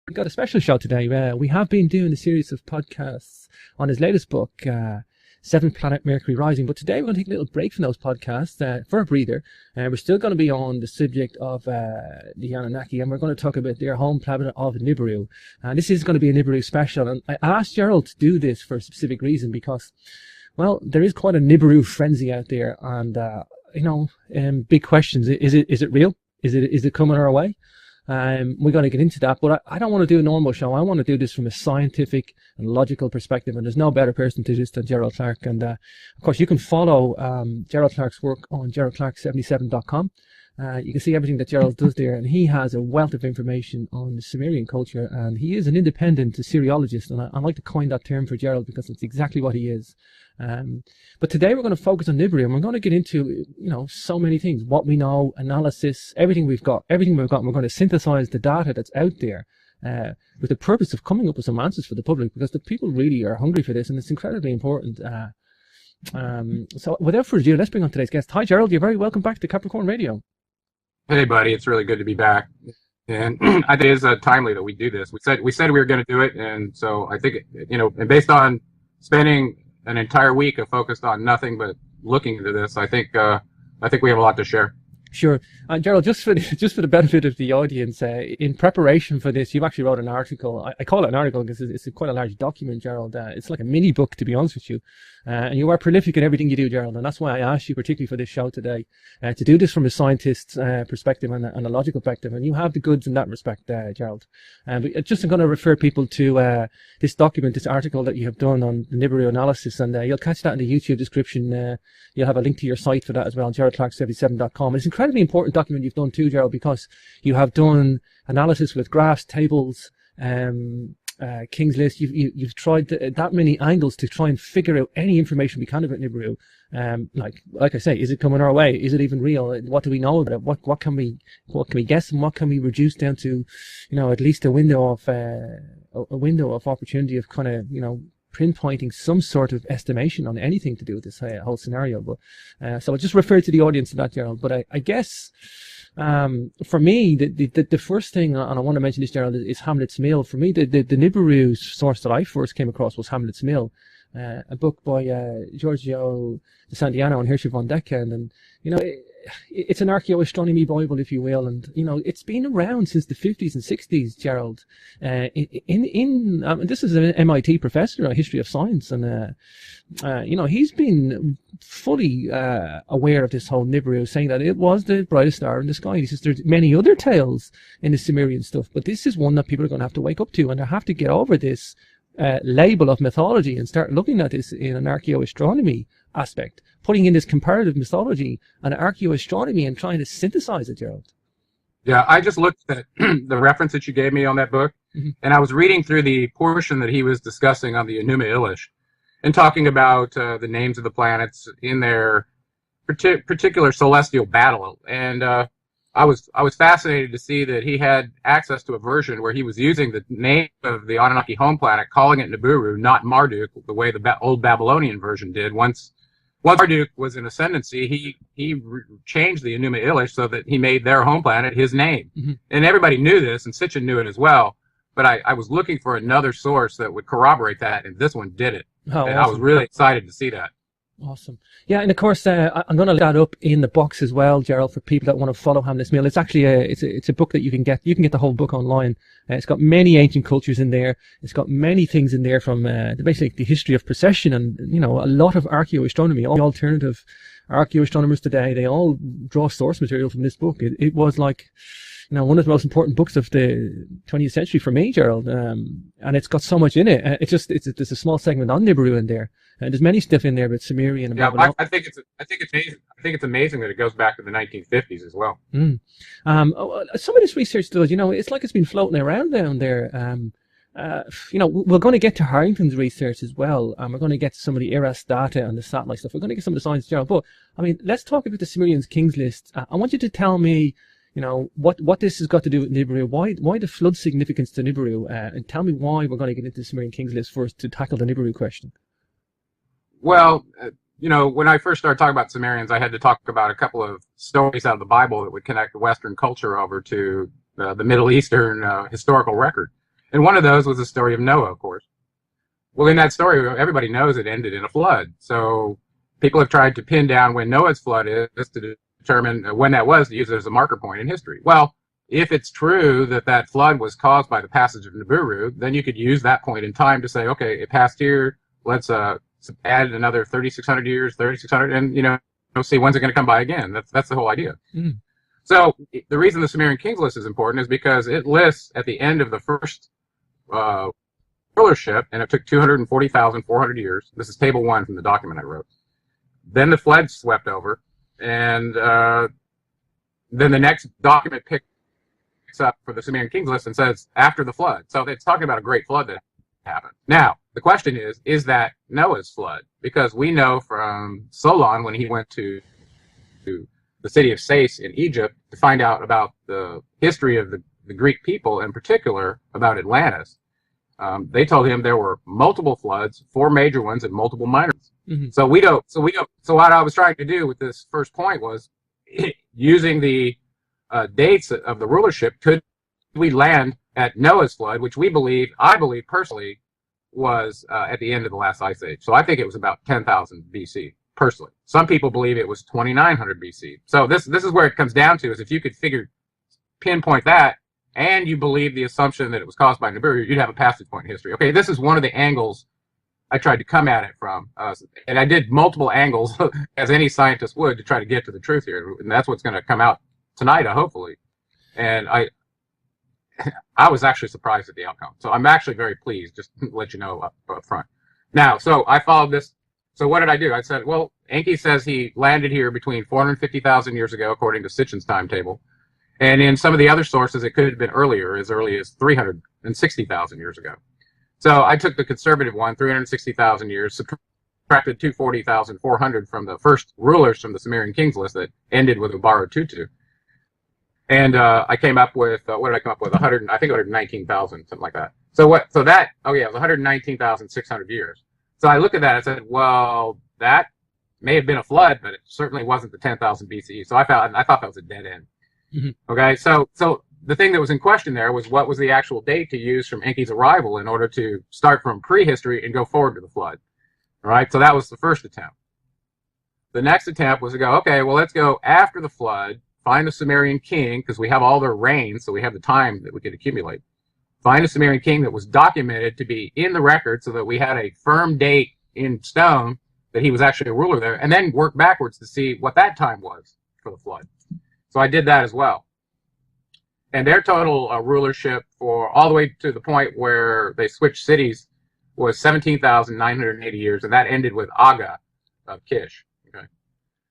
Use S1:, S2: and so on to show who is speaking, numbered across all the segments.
S1: We've got a special show today. We have been doing a series of podcasts on his latest book, Seventh Planet Mercury Rising. But today we're going to take a little break from those podcasts for a breather. We're still going to be on the subject of the Anunnaki, and we're going to talk about their home planet of Nibiru. And this is going to be a Nibiru special. And I asked Gerald to do this for a specific reason because, well, there is quite a Nibiru frenzy out there. And, big questions. Is it real? Is it coming our way? We're going to get into that, but I don't want to do a normal show. I want to do this from a scientific and logical perspective, and there's no better person to do this than Gerald Clark. And of course, you can follow Gerald Clark's work on geraldclark77.com. You can see everything that Gerald does there, and he has a wealth of information on the Sumerian culture, and he is an independent Assyriologist, and I like to coin that term for Gerald because it's exactly what he is. But today we're going to focus on Nibiru, and we're going to get into, so many things, what we know, analysis, everything we've got, and we're going to synthesize the data that's out there with the purpose of coming up with some answers for the public, because the people really are hungry for this, and it's incredibly important. So without further ado, let's bring on today's guest. Hi, Gerald. You're very welcome back to Capricorn Radio.
S2: Hey, buddy. It's really good to be back. And I think it is timely that we do this. We said we were going to do it, and so I think, and based on spending an entire week focused on nothing but looking into this, I think we have a lot to share.
S1: Sure. Gerald, just for the benefit of the audience, in preparation for this, you've actually wrote an article. I call it an article because it's quite a large document, Gerald. It's like a mini book, to be honest with you. And you are prolific in everything you do, Gerald. And that's why I asked you, particularly for this show today, to do this from a scientist's perspective and a logical perspective. And you have the goods in that respect, Gerald. But just I'm going to refer people to this document, this article that you have done on the Nibiru analysis. And you'll catch that in the YouTube description. You'll have a link to your site for that as well, geraldclark77.com. It's an incredibly important document you've done too, Gerald, because you have done analysis with graphs, tables, King's List. You've tried that many angles to try and figure out any information we can about Nibiru. Like I say, is it coming our way? Is it even real? What do we know about it? What can we guess, and what can we reduce down to, at least a window of opportunity of kind of, pinpointing some sort of estimation on anything to do with this whole scenario. But so I'll just refer to the audience to that, Gerald. But I guess for me, the first thing, and I want to mention this, Gerald, is Hamlet's Mill. For me, the Nibiru source that I first came across was Hamlet's Mill, a book by Giorgio de Santiano and Hirscher von Decken, and it's an archaeoastronomy Bible, if you will, and it's been around since the 50s and 60s, Gerald. This is an MIT professor, a history of science, and he's been fully aware of this whole Nibiru, saying that it was the brightest star in the sky. He says there's many other tales in the Sumerian stuff, but this is one that people are going to have to wake up to, and they have to get over this label of mythology and start looking at this in an archaeoastronomy aspect, putting in this comparative mythology and archaeoastronomy and trying to synthesize it, Gerald.
S2: Yeah, I just looked at the reference that you gave me on that book, and I was reading through the portion that he was discussing on the Enuma Elish and talking about the names of the planets in their particular celestial battle. And I was fascinated to see that he had access to a version where he was using the name of the Anunnaki home planet, calling it Nibiru, not Marduk, the way the old Babylonian version did. Once Marduk was in ascendancy, he changed the Enuma Elish so that he made their home planet his name. And everybody knew this, and Sitchin knew it as well. But I was looking for another source that would corroborate that, and this one did it.
S1: Oh,
S2: and
S1: awesome.
S2: I was really excited to see that.
S1: Awesome. Yeah, and of course, I'm going to link that up in the box as well, Gerald, for people that want to follow Hamlet's Mill. It's actually it's a book that you can get. You can get the whole book online. It's got many ancient cultures in there. It's got many things in there from basically the history of precession and a lot of archaeoastronomy. All the alternative archaeoastronomers today, they all draw source material from this book. It was like one of the most important books of the 20th century for me, Gerald. And it's got so much in it. There's a small segment on Nibiru in there. And there's many stuff in there about Sumerian and Babylon.
S2: I think it's amazing. I think it's amazing that it goes back to the 1950s as well.
S1: Some of this research does, it's like it's been floating around down there. We're going to get to Harrington's research as well. We're going to get to some of the IRAS data and the satellite stuff. We're going to get some of the science, Gerald. But let's talk about the Sumerians King's List. I want you to tell me, what this has got to do with Nibiru. Why the flood significance to Nibiru? And tell me why we're going to get into the Sumerian King's List first to tackle the Nibiru question.
S2: Well, when I first started talking about Sumerians, I had to talk about a couple of stories out of the Bible that would connect Western culture over to the Middle Eastern historical record. And one of those was the story of Noah, of course. Well, in that story, everybody knows it ended in a flood. So people have tried to pin down when Noah's flood is to determine when that was, to use it as a marker point in history. Well, if it's true that that flood was caused by the passage of Nibiru, then you could use that point in time to say, okay, it passed here. Let's add another 3,600 years, 3,600, and see when's it going to come by again. That's the whole idea. Mm. So the reason the Sumerian Kings list is important is because it lists at the end of the first rulership, and it took 240,400 years. This is table 1 from the document I wrote. Then the flood swept over, and then the next document picks up for the Sumerian Kings list and says after the flood. So it's talking about a great flood that happened. Now, the question is that Noah's flood? Because we know from Solon, when he went to the city of Sais in Egypt to find out about the history of the Greek people, in particular about Atlantis, they told him there were multiple floods, 4 major ones and multiple minor ones. Mm-hmm. So we don't. So what I was trying to do with this first point was using the dates of the rulership. Could we land at Noah's flood, which I believe personally, was at the end of the last ice age. So I think it was about 10,000 BC. Personally, some people believe it was 2,900 BC. So this is where it comes down to, is if you could pinpoint that, and you believe the assumption that it was caused by Nibiru, you'd have a passage point in history. Okay, this is one of the angles I tried to come at it from, and I did multiple angles, as any scientist would, to try to get to the truth here, and that's what's going to come out tonight, hopefully. And I was actually surprised at the outcome, so I'm actually very pleased. Just to let you know up front. Now, so I followed this. So what did I do? I said, well, Enki says he landed here between 450,000 years ago, according to Sitchin's timetable. And in some of the other sources, it could have been earlier, as early as 360,000 years ago. So I took the conservative one, 360,000 years, subtracted 240,400 from the first rulers from the Sumerian Kings list that ended with Ubaro Tutu. And I came up with, what did I come up with? 119,000, something like that. So it was 119,600 years. So I looked at that and said, well, that may have been a flood, but it certainly wasn't the 10,000 BCE. So I thought that was a dead end. Mm-hmm. Okay, so the thing that was in question there was, what was the actual date to use from Enki's arrival in order to start from prehistory and go forward to the flood. All right, so that was the first attempt. The next attempt was to go, okay, well, let's go after the flood, find a Sumerian king, because we have all their reigns, so we have the time that we could accumulate. Find a Sumerian king that was documented to be in the record so that we had a firm date in stone that he was actually a ruler there, and then work backwards to see what that time was for the flood. So I did that as well. And their total rulership for all the way to the point where they switched cities was 17,980 years, and that ended with Aga of Kish. Okay.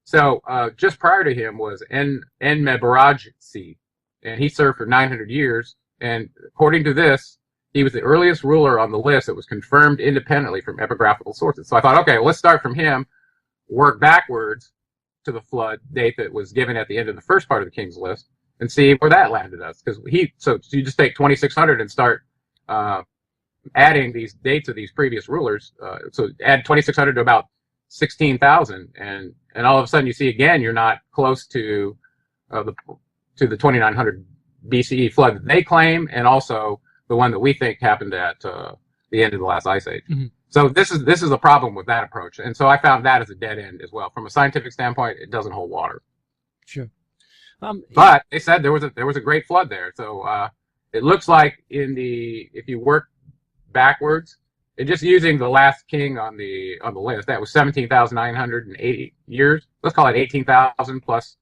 S2: So just prior to him was Enmebarajsi, and he served for 900 years. And according to this, he was the earliest ruler on the list that was confirmed independently from epigraphical sources. So I thought, okay, well, let's start from him, work backwards to the flood date that was given at the end of the first part of the king's list, and see where that landed us. Because so you just take 2,600 and start adding these dates of these previous rulers. So add 2,600 to about 16,000, and all of a sudden you see again you're not close to the 2,900 BCE flood that they claim, and also the one that we think happened at the end of the last ice age. Mm-hmm. So this is a problem with that approach, and so I found that as a dead end as well. From a scientific standpoint, it doesn't hold water.
S1: Sure.
S2: But they said there was a great flood there. So it looks like if you work backwards, and just using the last king on the list, that was 17,980 years. Let's call it 18,000 plus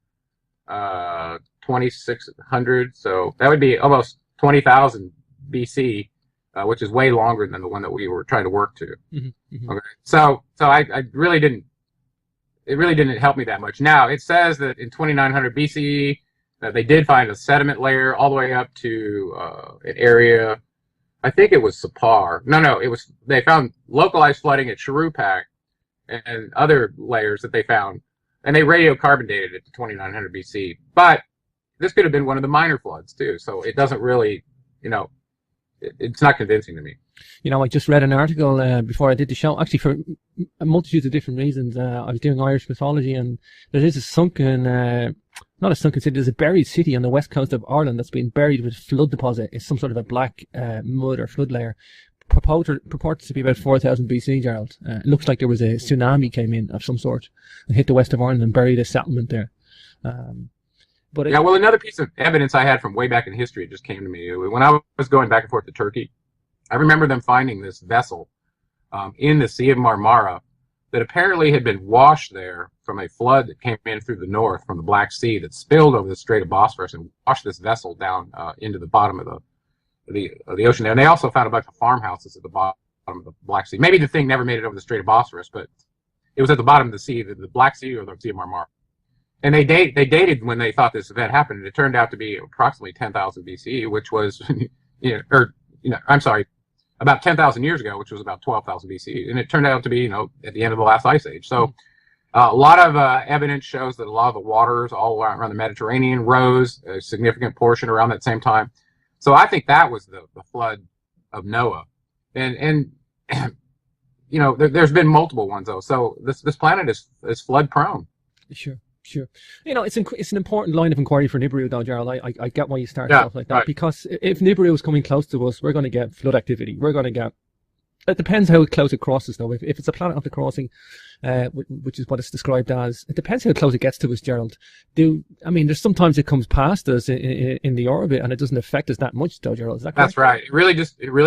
S2: 2,600. So that would be almost 20,000 BC, which is way longer than the one that we were trying to work to. Mm-hmm, mm-hmm. Okay. So I really didn't. It really didn't help me that much. Now, it says that in 2,900 BCE, they did find a sediment layer all the way up to an area, I think it was Sapar. No, they found localized flooding at Shuruppak and other layers that they found, and they radiocarbon dated it to 2,900 BC. But this could have been one of the minor floods, too, so it doesn't really, it's not convincing to me.
S1: You know, I just read an article before I did the show, actually for a multitude of different reasons. I was doing Irish mythology, and there is a sunken, not a sunken city, there's a buried city on the west coast of Ireland that's been buried with flood deposit. It's some sort of a black mud or flood layer. Purported to be about 4000 BC, Gerald. It looks like there was a tsunami came in of some sort and hit the west of Ireland and buried a settlement there.
S2: Yeah, well, another piece of evidence I had from way back in history, it just came to me. When I was going back and forth to Turkey, I remember them finding this vessel in the Sea of Marmara that apparently had been washed there from a flood that came in through the north from the Black Sea that spilled over the Strait of Bosphorus and washed this vessel down into the bottom of the ocean there. And they also found a bunch of farmhouses at the bottom of the Black Sea. Maybe the thing never made it over the Strait of Bosphorus, but it was at the bottom of the sea, the Black Sea or the Sea of Marmara. And they dated when they thought this event happened. And it turned out to be approximately 10,000 BCE, which was, I'm sorry, about 10,000 years ago, which was about 12,000 BCE. And it turned out to be, at the end of the last ice age. So a lot of evidence shows that a lot of the waters all around the Mediterranean rose a significant portion around that same time. So I think that was the flood of Noah. And there's been multiple ones, though. So this planet is flood prone.
S1: Sure. It's an important line of inquiry for Nibiru, though, Gerald. I get why you start stuff like that, right. Because if Nibiru is coming close to us, we're going to get flood activity. We're going to get. It depends how close it crosses, though. If it's a planet after crossing, which is what it's described as, it depends how close it gets to us, Gerald. There's sometimes it comes past us in the orbit, and it doesn't affect us that much, though, Gerald. Is that correct?
S2: That's right. It really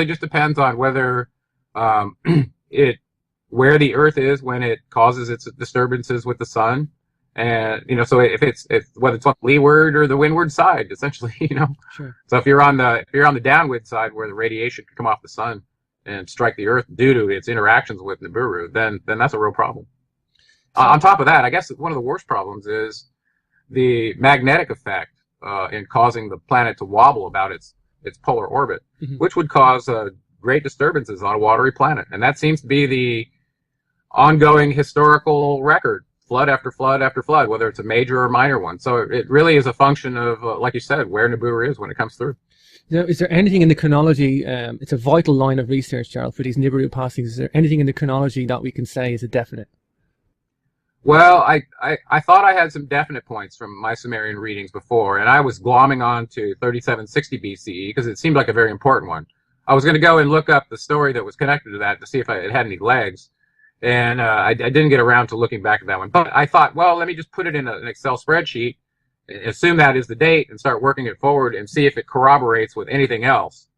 S2: just depends on whether where the Earth is when it causes its disturbances with the sun. And so if whether it's on the leeward or the windward side, essentially,
S1: Sure.
S2: So if you're on the downwind side where the radiation can come off the sun and strike the Earth due to its interactions with Nibiru, then that's a real problem. On top of that, I guess one of the worst problems is the magnetic effect in causing the planet to wobble about its polar orbit, which would cause great disturbances on a watery planet, and that seems to be the ongoing historical record. Flood after flood after flood, whether it's a major or minor one. So it really is a function of, like you said, where Nibiru is when it comes through.
S1: Now, is there anything in the chronology, it's a vital line of research, Gerald, for these Nibiru passings, is there anything in the chronology that we can say is a definite?
S2: Well, I thought I had some definite points from my Sumerian readings before, and I was glomming on to 3760 BCE because it seemed like a very important one. I was going to go and look up the story that was connected to that to see if it had any legs. And I didn't get around to looking back at that one. But I thought, well, let me just put it in an Excel spreadsheet, assume that is the date, and start working it forward and see if it corroborates with anything else.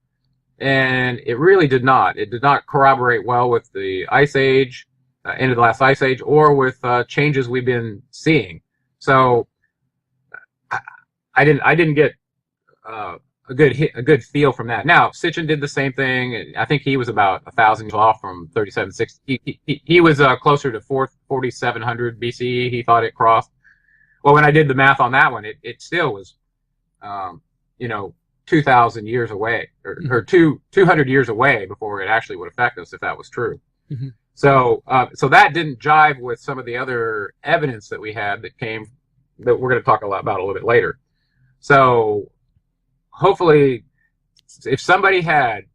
S2: And it really did not. It did not corroborate well with the Ice Age, end of the last Ice Age, or with changes we've been seeing. So I didn't get a good feel from that. Now, Sitchin did the same thing. I think he was about 1,000 years off from 3760. He was closer to 4700 BCE. He thought it crossed. Well, when I did the math on that one, it still was, 2,000 years away, or 200 years away before it actually would affect us if that was true.
S1: Mm-hmm.
S2: So that didn't jive with some of the other evidence that we had that we're going to talk about a little bit later. So hopefully, if somebody had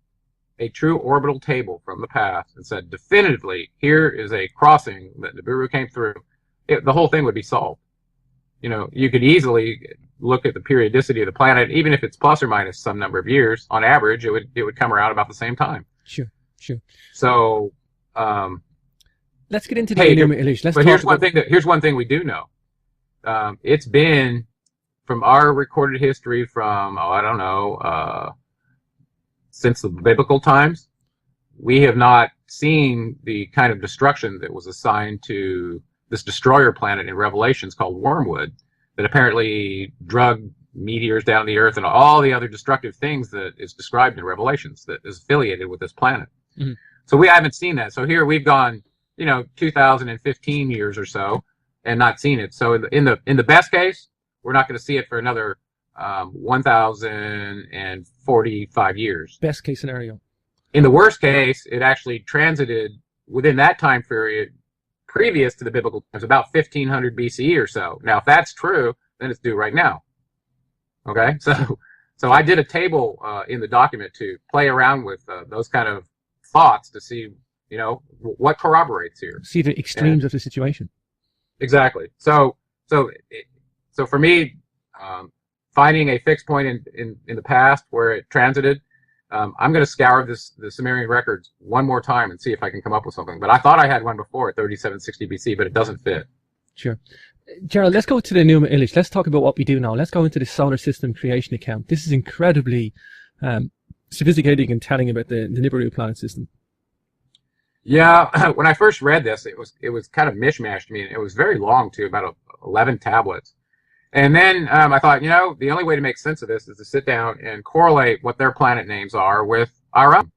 S2: a true orbital table from the past and said definitively, here is a crossing that Nibiru came through, the whole thing would be solved. You could easily look at the periodicity of the planet, even if it's plus or minus some number of years. On average, it would come around about the same time.
S1: Sure.
S2: So,
S1: let's get into the Enuma Elish.
S2: Here's one thing we do know. It's been, from our recorded history from, since the biblical times, we have not seen the kind of destruction that was assigned to this destroyer planet in Revelations called Wormwood, that apparently drug meteors down to the Earth and all the other destructive things that is described in Revelations that is affiliated with this planet.
S1: Mm-hmm.
S2: So we haven't seen that. So here we've gone, 2015 years or so and not seen it. So in the best case, we're not going to see it for another 1,045 years.
S1: Best case scenario.
S2: In the worst case, it actually transited within that time period previous to the biblical times, about 1500 BCE or so. Now, if that's true, then it's due right now. Okay, so I did a table in the document to play around with those kind of thoughts to see, what corroborates here.
S1: See the extremes of the situation.
S2: Exactly. So for me, finding a fixed point in the past where it transited, I'm going to scour the Sumerian records one more time and see if I can come up with something. But I thought I had one before at 3760 BC, but it doesn't fit.
S1: Sure. Gerald, let's go to the Enuma Elish. Let's talk about what we do now. Let's go into the solar system creation account. This is incredibly sophisticated and telling about the Nibiru planet system.
S2: Yeah, when I first read this, it was kind of mishmashed to me. It was very long too, about 11 tablets. And then I thought, the only way to make sense of this is to sit down and correlate what their planet names are with our own.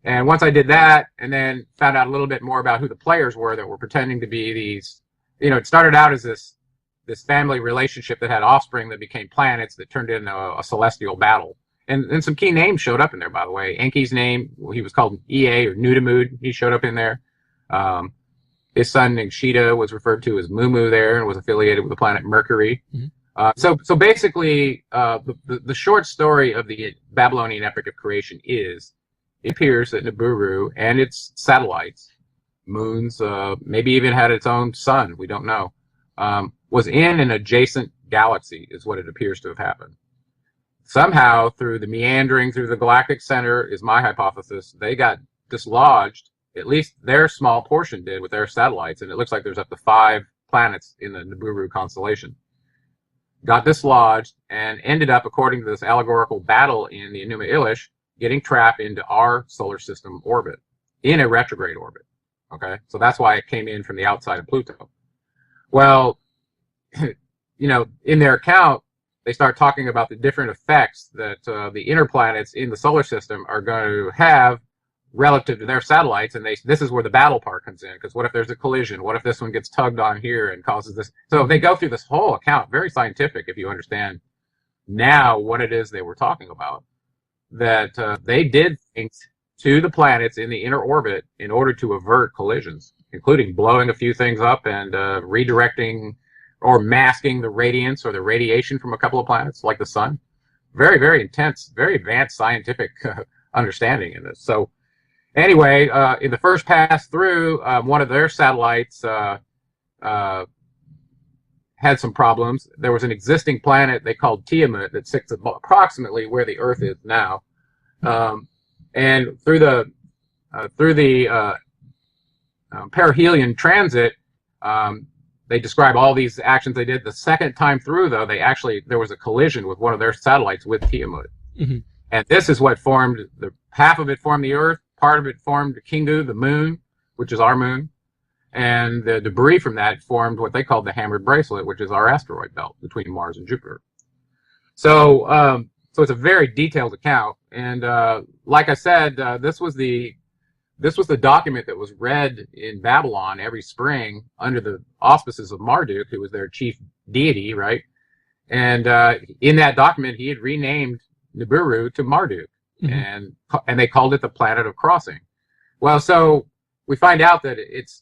S2: And once I did that, and then found out a little bit more about who the players were that were pretending to be these, it started out as this family relationship that had offspring that became planets that turned into a celestial battle. And some key names showed up in there, by the way. Enki's name, he was called Ea or Nudimmud. He showed up in there. His son Ningshita was referred to as Mumu there and was affiliated with the planet Mercury. Mm-hmm. So basically, the short story of the Babylonian epic of creation is, it appears that Nibiru and its satellites, moons, maybe even had its own sun, we don't know, was in an adjacent galaxy, is what it appears to have happened. Somehow, through the meandering through the galactic center, is my hypothesis, they got dislodged, at least their small portion did with their satellites, and it looks like there's up to 5 planets in the Nibiru constellation. Got dislodged and ended up, according to this allegorical battle in the Enuma Elish, getting trapped into our solar system orbit, in a retrograde orbit. Okay, so that's why it came in from the outside of Pluto. Well, in their account, they start talking about the different effects that the inner planets in the solar system are going to have relative to their satellites, and this is where the battle part comes in, because what if there's a collision? What if this one gets tugged on here and causes this? So they go through this whole account, very scientific if you understand now what it is they were talking about, that they did things to the planets in the inner orbit in order to avert collisions, including blowing a few things up and redirecting or masking the radiance or the radiation from a couple of planets, like the sun. Very, very intense, very advanced scientific understanding in this. So anyway, in the first pass through, one of their satellites had some problems. There was an existing planet they called Tiamat that sits approximately where the Earth is now. And through the perihelion transit, they describe all these actions they did. The second time through, though, there was a collision with one of their satellites with Tiamat. Mm-hmm. And this is what formed, half of it formed the Earth, part of it formed Kingu, the moon, which is our moon, and the debris from that formed what they called the hammered bracelet, which is our asteroid belt between Mars and Jupiter. So it's a very detailed account, and like I said, this was the document that was read in Babylon every spring under the auspices of Marduk, who was their chief deity, right? And in that document, he had renamed Nibiru to Marduk, mm-hmm. and they called it the planet of crossing. Well, so we find out that it's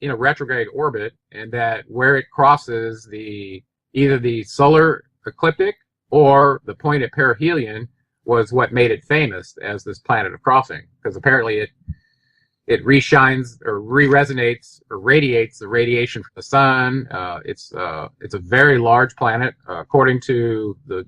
S2: in a retrograde orbit, and that where it crosses either the solar ecliptic or the point at perihelion was what made it famous as this planet of crossing, because apparently it reshines or re-resonates or radiates the radiation from the sun. It's a very large planet. According to the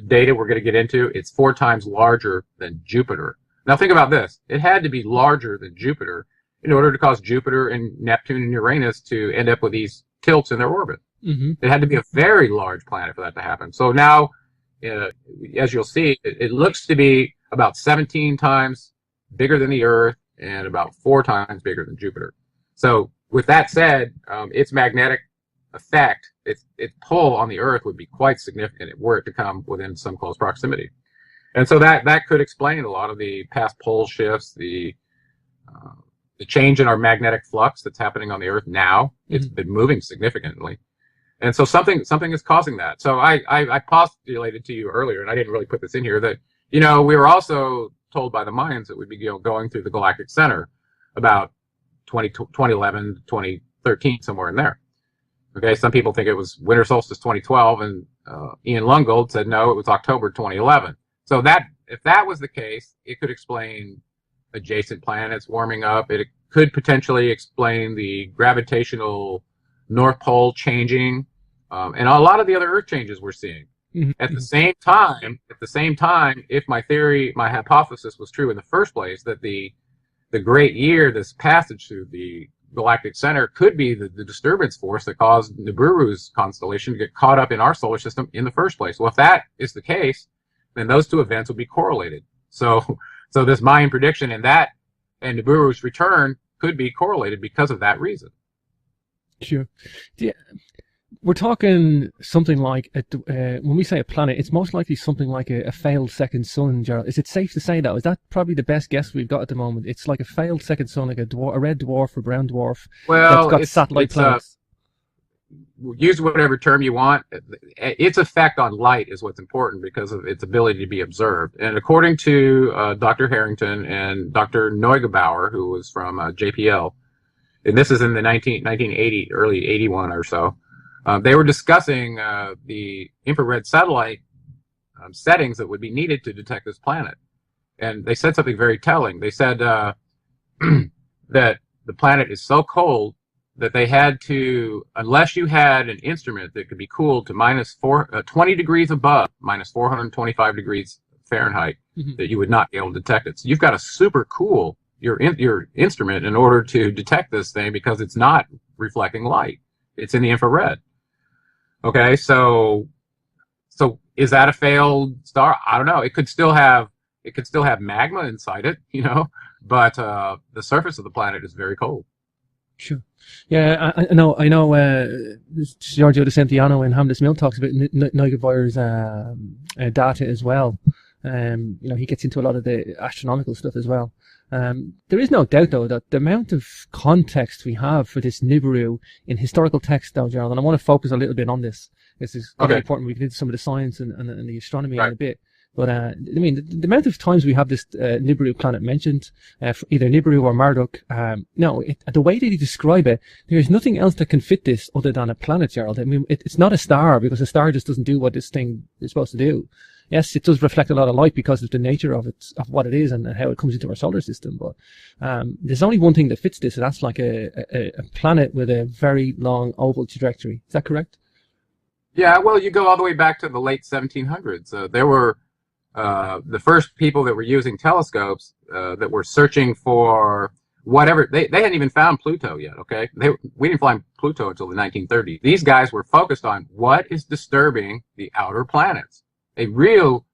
S2: data we're going to get into, it's 4 times larger than Jupiter. Now think about this. It had to be larger than Jupiter in order to cause Jupiter and Neptune and Uranus to end up with these tilts in their orbit. Mm-hmm. It had to be a very large planet for that to happen. So now, as you'll see, it looks to be about 17 times bigger than the Earth and about 4 times bigger than Jupiter. So with that said, its magnetic effect, its pull on the Earth would be quite significant were it to come within some close proximity. And so that could explain a lot of the past pole shifts, the change in our magnetic flux that's happening on the Earth now. Mm-hmm. It's been moving significantly. And so something is causing that. So I postulated to you earlier, and I didn't really put this in here, that, we were also told by the Mayans that we'd be going through the galactic center about 2011, 2013, somewhere in there. Okay, some people think it was winter solstice 2012, and Ian Lungold said no, it was October 2011. So if that was the case, it could explain adjacent planets warming up. It could potentially explain the gravitational North Pole changing, and a lot of the other Earth changes we're seeing. At the same time, if my theory, my hypothesis was true in the first place, that the great year, this passage through the galactic center, could be the disturbance force that caused Nibiru's constellation to get caught up in our solar system in the first place. Well, if that is the case, then those two events will be correlated. So this Mayan prediction and Nibiru's return could be correlated because of that reason.
S1: Sure. Yeah. We're talking something like, when we say a planet, it's most likely something like a failed second sun, Gerald. Is it safe to say that? Is that probably the best guess we've got at the moment? It's like a failed second sun, like a red dwarf or brown dwarf that's got satellite planets.
S2: Use whatever term you want. Its effect on light is what's important because of its ability to be observed. And according to Dr. Harrington and Dr. Neugebauer, who was from JPL, and this is in the 1980, early 81 or so, they were discussing the infrared satellite settings that would be needed to detect this planet. And they said something very telling. They said that the planet is so cold that they had to, unless you had an instrument that could be cooled to 20 degrees above, minus 425 degrees Fahrenheit, that you would not be able to detect it. So you've got to super cool your instrument in order to detect this thing because it's not reflecting light. It's in the infrared. Okay, so is that a failed star? I don't know. It could still have magma inside it, but the surface of the planet is very cold.
S1: Sure. Yeah, I know. Giorgio De Santillano in Hamlet's Mill talks about Neugebauer's data as well. He gets into a lot of the astronomical stuff as well. There is no doubt, though, that the amount of context we have for this Nibiru in historical text, though, Gerald, and I want to focus a little bit on this. This is quite important. We get into some of the science and the astronomy in a bit. But, the amount of times we have this Nibiru planet mentioned, either Nibiru or Marduk, the way that you describe it, there's nothing else that can fit this other than a planet, Gerald. I mean, it's not a star, because a star just doesn't do what this thing is supposed to do. Yes, it does reflect a lot of light because of the nature of what it is and how it comes into our solar system. But there's only one thing that fits this, and that's like a planet with a very long oval trajectory. Is that correct?
S2: Yeah, well, you go all the way back to the late 1700s. There were the first people that were using telescopes that were searching for whatever. They hadn't even found Pluto yet, okay? We didn't find Pluto until the 1930s. These guys were focused on what is disturbing the outer planets. A real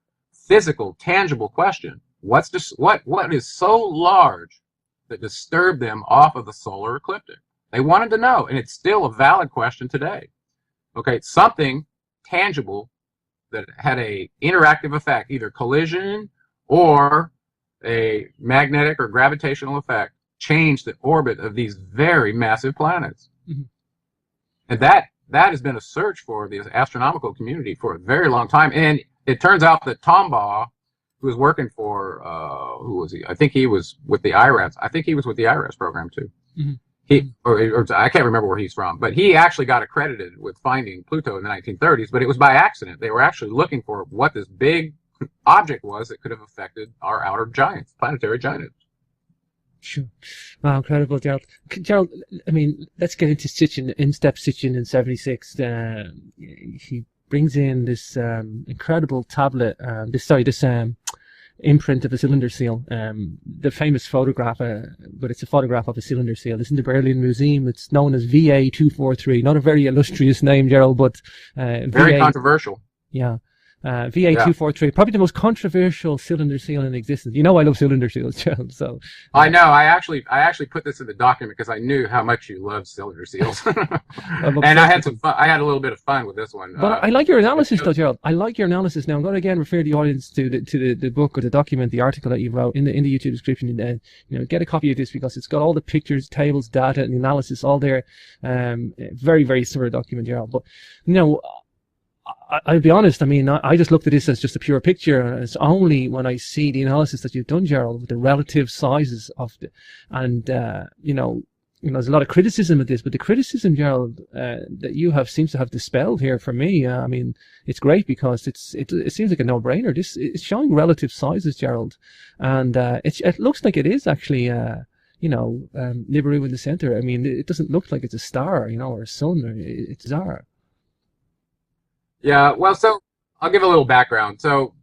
S2: physical, tangible question. What is so large that disturbed them off of the solar ecliptic? They wanted to know, and it's still a valid question today. Okay, something tangible that had a interactive effect, either collision or a magnetic or gravitational effect, changed the orbit of these very massive planets. And that has been a search for the astronomical community for a very long time. And it turns out that Tombaugh, who was working for, who was he? I think he was with the IRAS. I think he was with the IRAS program too. Or I can't remember where he's from, but he actually got accredited with finding Pluto in the 1930s, but it was by accident. They were actually looking for what this big object was that could have affected our outer giants, planetary giants.
S1: Sure. Wow, incredible, Gerald. Gerald, I mean, let's get into Sitchin, in-step Sitchin in 76. He brings in this incredible tablet, this imprint of a cylinder seal, the famous photograph, but it's a photograph of a cylinder seal. It's in the Berlin Museum. It's known as VA243. Not a very illustrious name, Gerald, but
S2: very controversial.
S1: Yeah. VA243, probably the most controversial cylinder seal in existence. You know I love cylinder seals, Gerald. So
S2: I know. I actually put this in the document because I knew how much you love cylinder seals, and I had some fun. I had a little bit of fun with this one.
S1: But I like your analysis, though, Gerald. I like your analysis. Now I'm going to again refer the audience to the book or the document, the article that you wrote in the YouTube description. Get a copy of this because it's got all the pictures, tables, data, and the analysis all there. Very, very thorough document, Gerald. But I'll be honest, I mean, I just looked at this as just a pure picture, and it's only when I see the analysis that you've done, Gerald, with the relative sizes of there's a lot of criticism of this, but the criticism, Gerald, that you have seems to have dispelled here for me. I mean, it's great because it seems like a no-brainer. This it's showing relative sizes, Gerald, and it looks like it is actually, Nibiru in the center. I mean, it doesn't look like it's a star, or a sun, or it's a star.
S2: Yeah, well, so I'll give a little background. So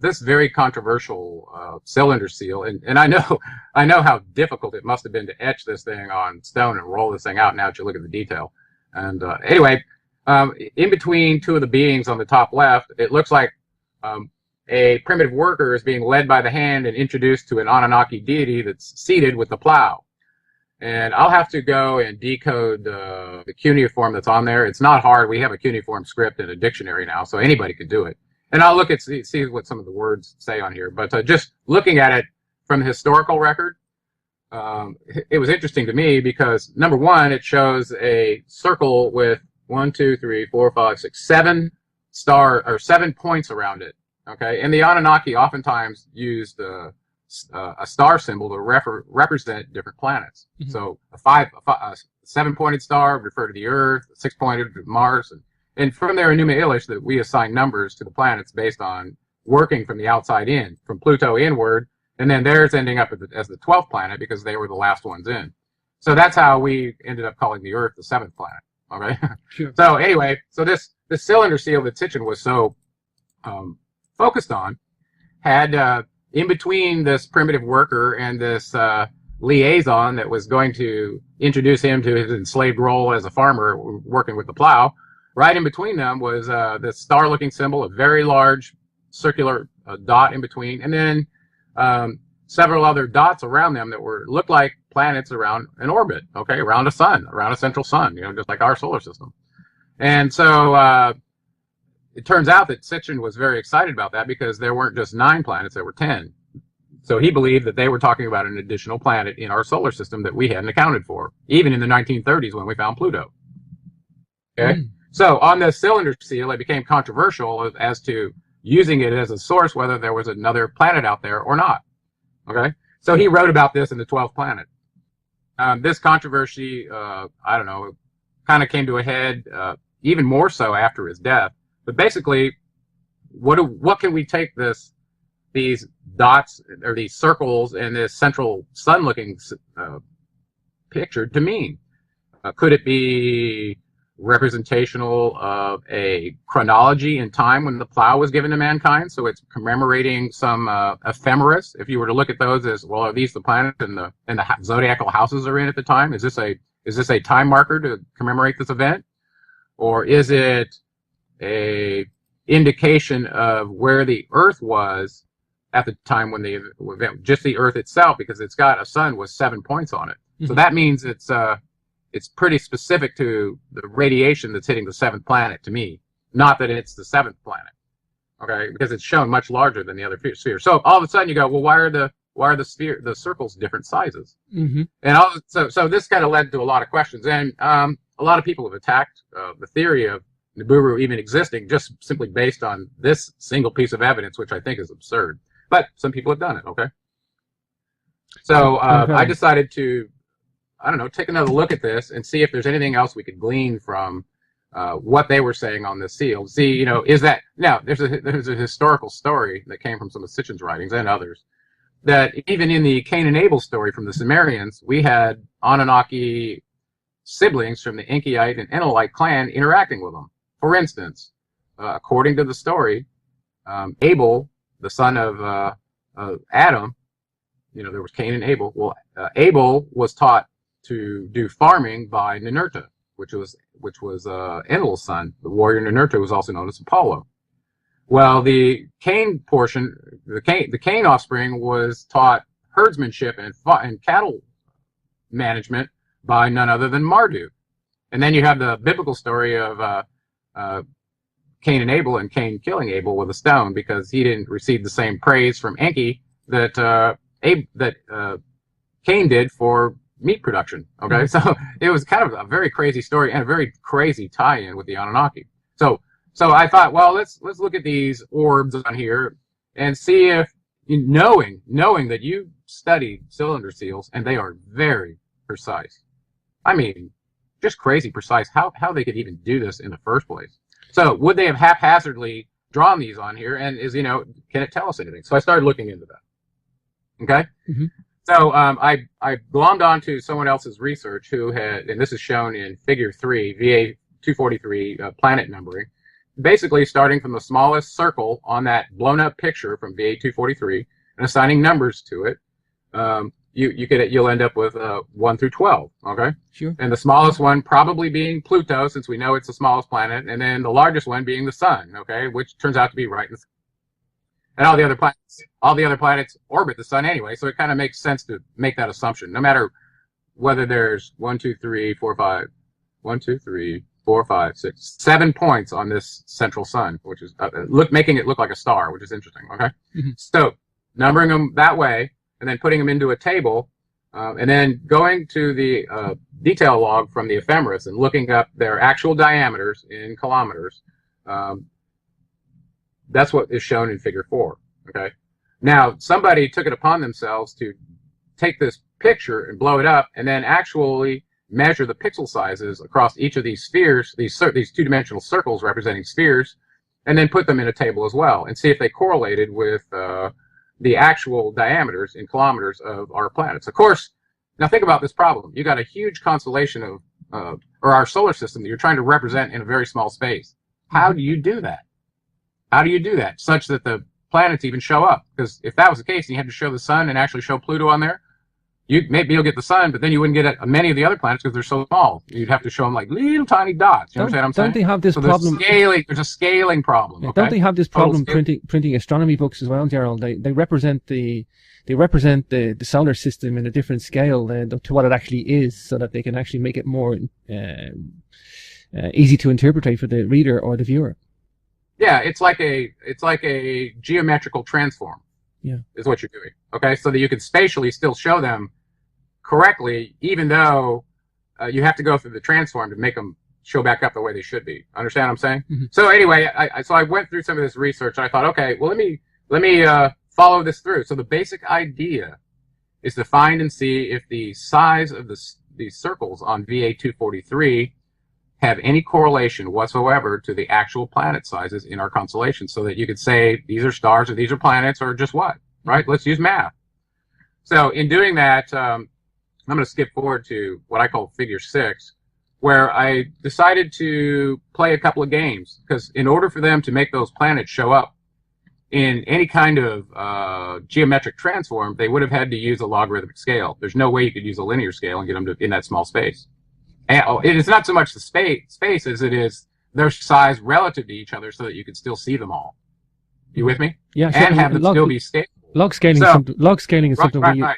S2: this very controversial cylinder seal, and I know how difficult it must have been to etch this thing on stone and roll this thing out. Now that you look at the detail, and anyway, in between two of the beings on the top left, it looks like a primitive worker is being led by the hand and introduced to an Anunnaki deity that's seated with the plow. And I'll have to go and decode the cuneiform that's on there. It's not hard. We have a cuneiform script and a dictionary now, so anybody could do it. And I'll look at see what some of the words say on here. But just looking at it from the historical record, it was interesting to me because, number one, it shows a circle with 1, 2, 3, 4, 5, 6, 7 7 points around it. Okay, and the Anunnaki oftentimes used a star symbol to represent different planets. Mm-hmm. So a 7-pointed star would refer to the Earth, a 6-pointed to Mars, and from there, Enuma Elish, that we assign numbers to the planets based on working from the outside in, from Pluto inward, and then theirs ending up as the 12th planet because they were the last ones in. So that's how we ended up calling the Earth the 7th planet. Okay. Sure. So anyway, so this cylinder seal that Sitchin was so focused on had in between this primitive worker and this liaison that was going to introduce him to his enslaved role as a farmer working with the plow. Right in between them was this star-looking symbol, a very large circular dot in between, and then several other dots around them that looked like planets around an orbit, okay, around a sun, around a central sun, just like our solar system. And so it turns out that Sitchin was very excited about that because there weren't just 9 planets, there were 10. So he believed that they were talking about an additional planet in our solar system that we hadn't accounted for, even in the 1930s when we found Pluto. Okay. So on the cylinder seal, it became controversial as to using it as a source, whether there was another planet out there or not. Okay. So he wrote about this in the 12th planet. This controversy, I don't know, kind of came to a head even more so after his death. But basically, what can we take these dots or these circles and this central sun-looking picture to mean? Could it be representational of a chronology in time when the plow was given to mankind? So it's commemorating some ephemeris. If you were to look at those as, well, are these the planets and the zodiacal houses are in at the time? Is this a time marker to commemorate this event, or is it a indication of where the Earth was at the time when the event, just the Earth itself, because it's got a sun with 7 points on it. Mm-hmm. So that means it's pretty specific to the radiation that's hitting the 7th planet to me, not that it's the 7th planet, okay? Because it's shown much larger than the other spheres. So all of a sudden you go, well, why are the circles different sizes? Mm-hmm. And so this kind of led to a lot of questions, and a lot of people have attacked the theory of Nibiru even existing just simply based on this single piece of evidence, which I think is absurd. But some people have done it, okay? So I decided to, I don't know, take another look at this and see if there's anything else we could glean from what they were saying on this seal. See, is that, now there's a historical story that came from some of Sitchin's writings and others, that even in the Cain and Abel story from the Sumerians, we had Anunnaki siblings from the Enkiite and Enlilite clan interacting with them. For instance, according to the story, Abel, the son of Adam, there was Cain and Abel. Well, Abel was taught to do farming by Ninurta, which was Enlil's son. The warrior Ninurta was also known as Apollo. Well, the Cain portion, the Cain offspring was taught herdsmanship and cattle management by none other than Marduk. And then you have the biblical story of Cain and Abel, and Cain killing Abel with a stone because he didn't receive the same praise from Enki that Cain did for meat production. Okay, so it was kind of a very crazy story and a very crazy tie-in with the Anunnaki. So I thought, well, let's look at these orbs on here and see if, knowing that you studied cylinder seals and they are very precise. I mean, just crazy precise how they could even do this in the first place. So would they have haphazardly drawn these on here? And can it tell us anything? So I started looking into that. Okay.
S1: Mm-hmm.
S2: So I glommed onto someone else's research who had, and this is shown in Figure 3, VA 243 planet numbering, basically starting from the smallest circle on that blown up picture from VA 243 and assigning numbers to it. You'll end up with 1 through 12. Okay.
S1: Sure.
S2: And the smallest one probably being Pluto, since we know it's the smallest planet, and then the largest one being the Sun. Okay, which turns out to be right in the. And all the other planets orbit the Sun anyway, so it kind of makes sense to make that assumption. No matter whether there's 1, 2, 3, 4, 5, 1, 2, 3, 4, 5, 6, 7 points on this central Sun, which is making it look like a star, which is interesting. Okay,
S1: mm-hmm.
S2: So numbering them that way, and then putting them into a table, and then going to the detail log from the ephemeris and looking up their actual diameters in kilometers. That's what is shown in Figure 4. Okay. Now, somebody took it upon themselves to take this picture and blow it up, and then actually measure the pixel sizes across each of these spheres, these two-dimensional circles representing spheres, and then put them in a table as well, and see if they correlated with the actual diameters in kilometers of our planets. Of course, now think about this problem. You got a huge constellation of, or our solar system that you're trying to represent in a very small space. How do you do that? How do you do that such that the planets even show up? Because if that was the case, and you had to show the Sun and actually show Pluto on there, maybe you'll get the Sun, but then you wouldn't get many of the other planets because they're so small. You'd have to show them like little tiny dots. You understand what I'm saying?
S1: Don't they have this problem?
S2: There's a scaling problem.
S1: Yeah,
S2: okay?
S1: Don't they have this problem printing astronomy books as well, Gerald? They represent the solar system in a different scale to what it actually is, so that they can actually make it more easy to interpret for the reader or the viewer.
S2: Yeah, it's like a geometrical transform.
S1: Yeah,
S2: is what you're doing. Okay, so that you can spatially still show them correctly, even though you have to go through the transform to make them show back up the way they should be. Understand what I'm saying?
S1: Mm-hmm.
S2: So anyway, I went through some of this research, and I thought, okay, well let me follow this through. So the basic idea is to find and see if the size of these circles on VA 243 have any correlation whatsoever to the actual planet sizes in our constellation, so that you could say these are stars or these are planets or just what, right? Let's use math. So in doing that, I'm going to skip forward to what I call Figure 6, where I decided to play a couple of games, because in order for them to make those planets show up in any kind of geometric transform, they would have had to use a logarithmic scale. There's no way you could use a linear scale and get them in that small space. And it is not so much the space as it is their size relative to each other, so that you can still see them all. You with me?
S1: Yeah.
S2: And have them still be scalable.
S1: Log scaling is something we use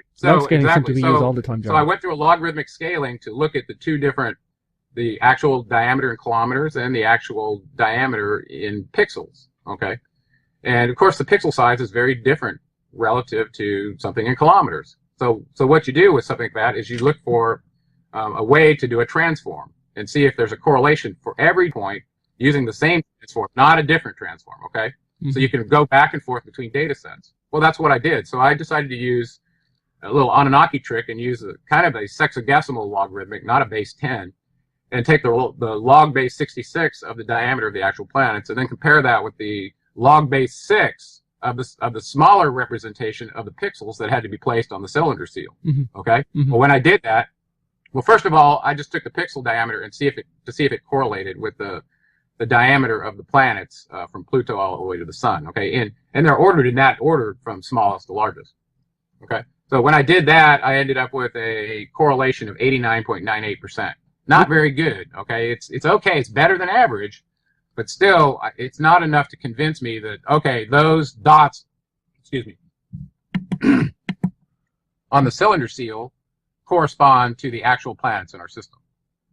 S1: all the time, John.
S2: So I went through a logarithmic scaling to look at the actual diameter in kilometers and the actual diameter in pixels. Okay. And of course, the pixel size is very different relative to something in kilometers. So what you do with something like that is you look for a way to do a transform and see if there's a correlation for every point using the same transform, not a different transform, okay? Mm-hmm. So you can go back and forth between data sets. Well, that's what I did. So I decided to use a little Anunnaki trick and use a kind of a sexagesimal logarithmic, not a base 10, and take the log base 66 of the diameter of the actual planets, and then compare that with the log base 6 of the smaller representation of the pixels that had to be placed on the cylinder seal,
S1: mm-hmm.
S2: okay?
S1: Mm-hmm.
S2: Well, when I did that, well, first of all, I just took the pixel diameter and see if it correlated with the diameter of the planets from Pluto all the way to the Sun. Okay, and they're ordered in that order from smallest to largest. Okay, so when I did that, I ended up with a correlation of 89.98%. Not very good. Okay, it's okay. It's better than average, but still, it's not enough to convince me that okay, those dots, excuse me, on the cylinder seal correspond to the actual planets in our system.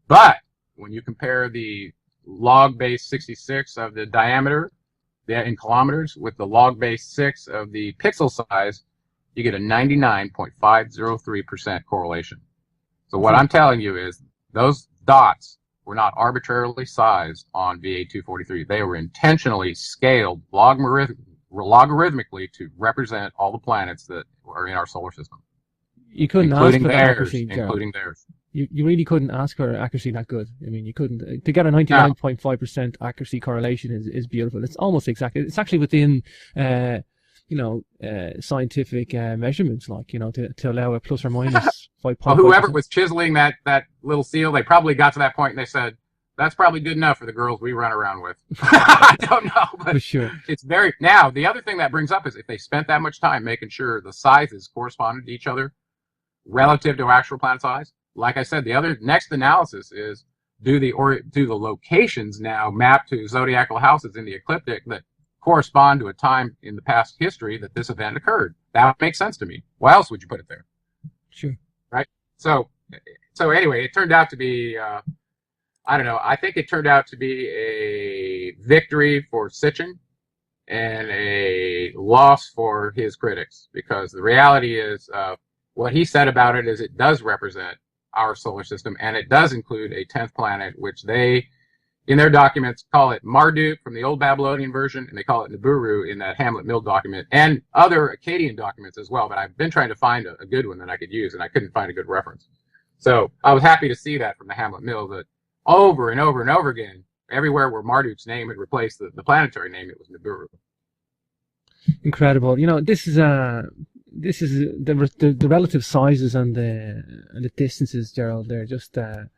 S2: But when you compare the log base 66 of the diameter in kilometers with the log base 6 of the pixel size, you get a 99.503% correlation. So what I'm telling you is those dots were not arbitrarily sized on VA 243. They were intentionally scaled logarithmically to represent all the planets that are in our solar system.
S1: You couldn't ask for that accuracy,
S2: including theirs.
S1: You really couldn't ask for accuracy that good. I mean, you couldn't. To get a
S2: No.
S1: 99.5% accuracy correlation is beautiful. It's almost exact. It's actually within, scientific measurements, like, to allow a plus or minus
S2: Well,
S1: 5.5%.
S2: whoever was chiseling that little seal, they probably got to that point and they said, that's probably good enough for the girls we run around with. I don't know, but
S1: For sure.
S2: it's very. Now, the other thing that brings up is if they spent that much time making sure the sizes corresponded to each other relative to actual planet size, like I said, the other next analysis is do the locations now map to zodiacal houses in the ecliptic that correspond to a time in the past history that this event occurred. That makes sense to me. Why else would you put it there?
S1: Sure.
S2: Right? So anyway, it turned out to be, I don't know, I think it turned out to be a victory for Sitchin and a loss for his critics, because the reality is what he said about it is it does represent our solar system, and it does include a 10th planet, which they, in their documents, call it Marduk from the old Babylonian version, and they call it Nibiru in that Hamlet Mill document, and other Akkadian documents as well. But I've been trying to find a good one that I could use, and I couldn't find a good reference. So I was happy to see that from the Hamlet Mill, that over and over and over again, everywhere where Marduk's name had replaced the planetary name, it was Nibiru.
S1: Incredible. This is the relative sizes and the distances, Gerald. They're just the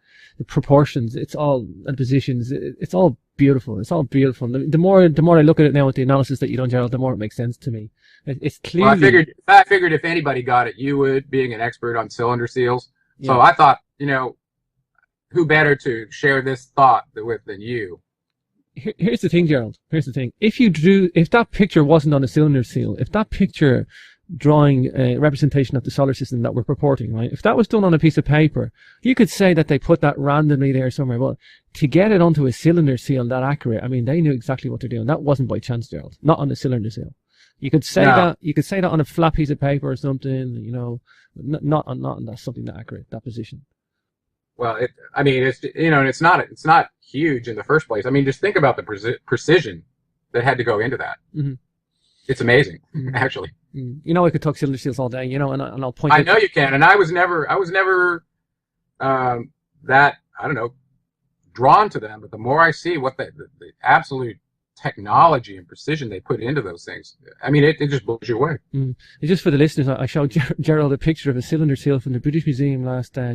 S1: proportions. It's all, and positions. It's all beautiful. It's all beautiful. The more I look at it now with the analysis that you done, Gerald, the more it makes sense to me. It's clearly.
S2: Well, I figured if anybody got it, you would, being an expert on cylinder seals.
S1: Yeah.
S2: So I thought, who better to share this thought with than you?
S1: Here's the thing, Gerald. Here's the thing. If that picture wasn't on a cylinder seal, if that picture drawing a representation of the solar system that we're purporting, right? If that was done on a piece of paper, you could say that they put that randomly there somewhere. But to get it onto a cylinder seal that accurate, I mean, they knew exactly what they're doing. That wasn't by chance, Gerald. Not on a cylinder seal. You could say that. You could say that on a flat piece of paper or something. Not on that something that accurate, that position.
S2: Well, it's not huge in the first place. I mean, just think about the precision that had to go into that.
S1: Mm-hmm.
S2: It's amazing,
S1: Mm-hmm.
S2: actually.
S1: I could talk cylinder seals all day, and I'll point.
S2: I know you can, and I was never that, I don't know, drawn to them. But the more I see what the absolute technology and precision they put into those things, I mean, it just blows you away.
S1: Just for the listeners, I showed Gerald a picture of a cylinder seal from the British Museum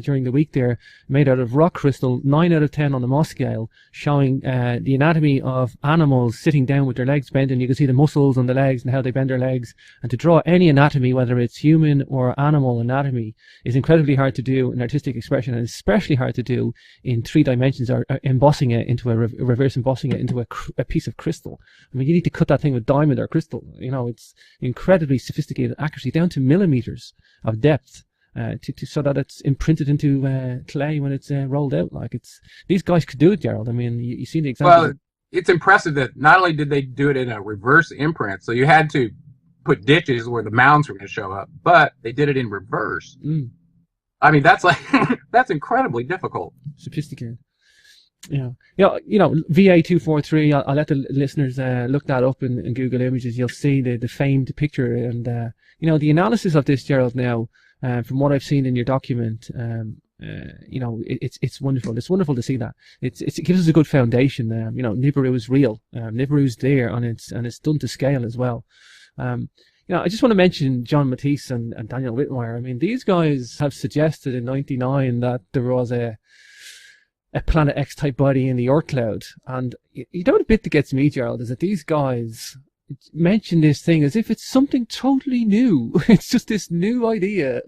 S1: during the week there, made out of rock crystal, 9 out of 10 on the Mohs scale, showing the anatomy of animals sitting down with their legs bent, and you can see the muscles on the legs and how they bend their legs. And to draw any anatomy, whether it's human or animal anatomy, is incredibly hard to do in artistic expression, and especially hard to do in 3 dimensions, or embossing it into reverse embossing it into a piece of crystal. I mean, you need to cut that thing with diamond or crystal. It's incredibly sophisticated accuracy, down to millimeters of depth, so that it's imprinted into clay when it's rolled out. Like, these guys could do it, Gerald. I mean, you see the example.
S2: Well, it's impressive that not only did they do it in a reverse imprint, so you had to put ditches where the mounds were going to show up, but they did it in reverse. I mean, that's that's incredibly difficult.
S1: Sophisticated. Yeah. VA243, I'll let the listeners look that up in Google Images. You'll see the famed picture, and the analysis of this, Gerald, now, from what I've seen in your document, it's wonderful. It's wonderful to see that. It gives us a good foundation. Nibiru is real. Nibiru's there, and it's done to scale as well. I just want to mention John Matisse and Daniel Whitmire. I mean, these guys have suggested in '99 that there was a Planet X type body in the Oort cloud. And the bit that gets me, Gerald, is that these guys mention this thing as if it's something totally new. It's just this new idea,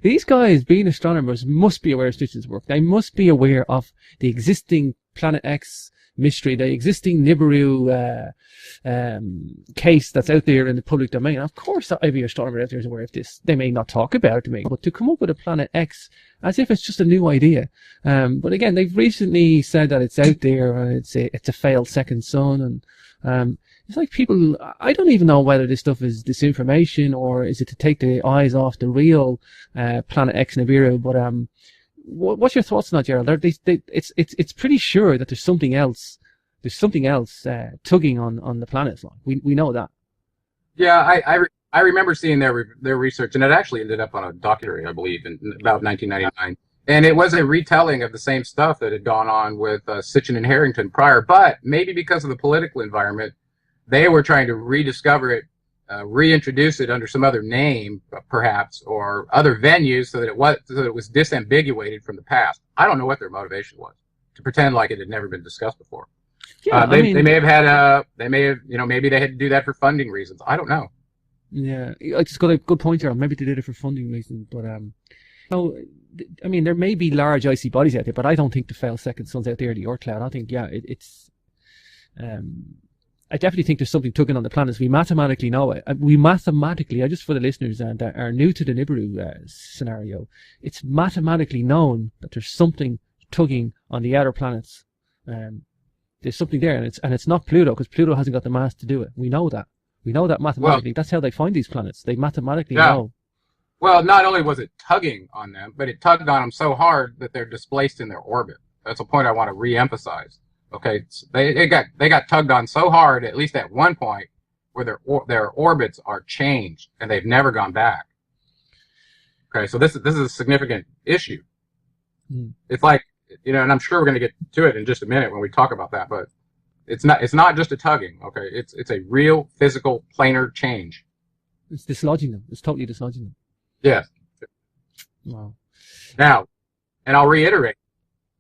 S1: These guys, being astronomers, must be aware of Stitch's work. They must be aware of the existing Planet X mystery, the existing Nibiru case that's out there in the public domain. Of course, every astronomer out there is aware of this. They may not talk about it, but to come up with a Planet X as if it's just a new idea. But again, they've recently said that it's out there, and it's a failed second sun, and it's like people, I don't even know whether this stuff is disinformation or is it to take the eyes off the real Planet X Nibiru. But what's your thoughts on that, Gerald? It's pretty sure that there's something else. There's something else tugging on the planets. We know that.
S2: Yeah, I remember seeing their research, and it actually ended up on a documentary, I believe, in about 1999. And it was a retelling of the same stuff that had gone on with Sitchin and Harrington prior, but maybe because of the political environment, they were trying to rediscover it, reintroduce it under some other name, perhaps, or other venues, so that it was disambiguated from the past. I don't know what their motivation was, to pretend like it had never been discussed before.
S1: Yeah,
S2: they may have had maybe they had to do that for funding reasons. I don't know.
S1: Yeah, I just got a good point there. Maybe they did it for funding reasons, but no, I mean, there may be large icy bodies out there, but I don't think the fail second sun's out there in the Oort cloud. I think, yeah, I definitely think there's something tugging on the planets. We mathematically know it. Just for the listeners that are new to the Nibiru scenario, it's mathematically known that there's something tugging on the outer planets. There's something there, and it's not Pluto, because Pluto hasn't got the mass to do it. We know that. We know that mathematically. Well, that's how they find these planets. They mathematically know.
S2: Well, not only was it tugging on them, but it tugged on them so hard that they're displaced in their orbit. That's a point I want to re-emphasize. Okay, they got tugged on so hard, at least at one point, where their orbits are changed and they've never gone back. Okay, so this is a significant issue. It's like, and I'm sure we're going to get to it in just a minute when we talk about that, but it's not just a tugging. Okay, it's a real physical planar change.
S1: It's dislodging them. It's totally dislodging them.
S2: Yes.
S1: Wow.
S2: Now, and I'll reiterate,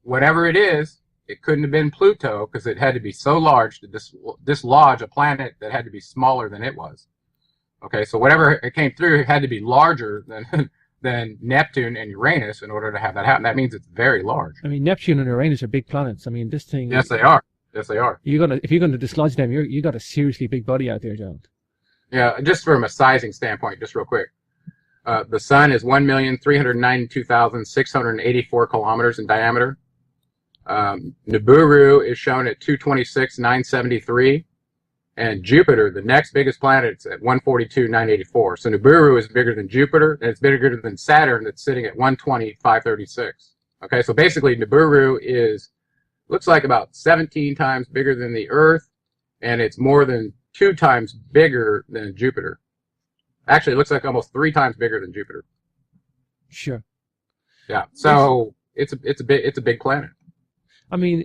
S2: whatever it is, it couldn't have been Pluto, because it had to be so large to dislodge a planet that had to be smaller than it was. Okay, so whatever it came through, it had to be larger than Neptune and Uranus in order to have that happen. That means it's very large.
S1: I mean, Neptune and Uranus are big planets. I mean, this thing.
S2: Yes, they are. Yes, they are.
S1: If you're gonna dislodge them, you got a seriously big body out there, John.
S2: Yeah, just from a sizing standpoint, just real quick. The sun is 1,392,684 kilometers in diameter. Nibiru is shown at 226,973, and Jupiter, the next biggest planet, is at 142,984. So Nibiru is bigger than Jupiter, and it's bigger than Saturn, that's sitting at 120,536. Okay, so basically Nibiru looks like about 17 times bigger than the Earth, and it's more than 2 times bigger than Jupiter. Actually, it looks like almost 3 times bigger than Jupiter.
S1: Sure.
S2: Yeah. So it's a big planet.
S1: I mean,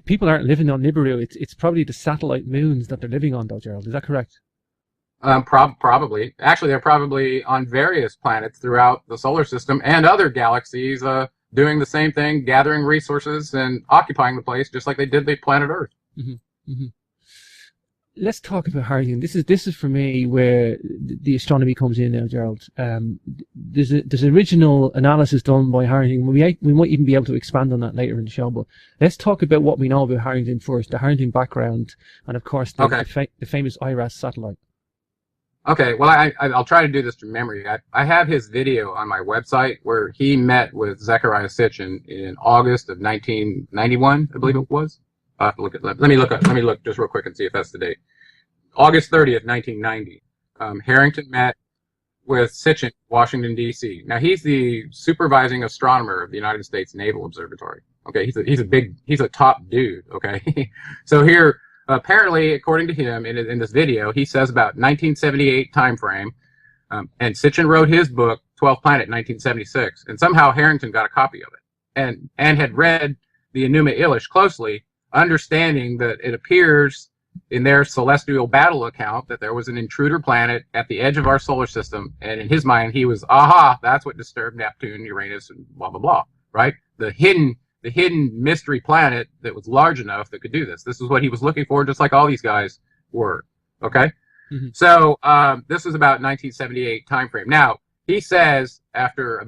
S1: people aren't living on Nibiru. It's probably the satellite moons that they're living on, though, Gerald. Is that correct?
S2: Probably. Actually, they're probably on various planets throughout the solar system and other galaxies, doing the same thing, gathering resources and occupying the place, just like they did the planet Earth.
S1: Mm-hmm. Mm-hmm. Let's talk about Harrington. This is for me where the astronomy comes in now, Gerald. There's original analysis done by Harrington. We might even be able to expand on that later in the show, but let's talk about what we know about Harrington first, the Harrington background, and of course the famous IRAS satellite.
S2: Okay, well, I'll try to do this from memory. I have his video on my website where he met with Zecharia Sitchin in August of 1991, I believe it was. I'll have to look at that. Let me look just real quick and see if that's the date. August 30th, 1990. Harrington met with Sitchin, Washington, D.C. Now, he's the supervising astronomer of the United States Naval Observatory. Okay, he's a top dude. Okay, so here, apparently, according to him, in this video, he says about 1978 time frame, and Sitchin wrote his book 12th Planet in 1976, and somehow Harrington got a copy of it and had read the Enuma Elish closely, understanding that it appears in their celestial battle account that there was an intruder planet at the edge of our solar system, and in his mind he was, that's what disturbed Neptune, Uranus, and blah blah blah, right? The hidden mystery planet that was large enough that could do this. This is what he was looking for, just like all these guys were. Okay. Mm-hmm. So this was about 1978 time frame. Now he says after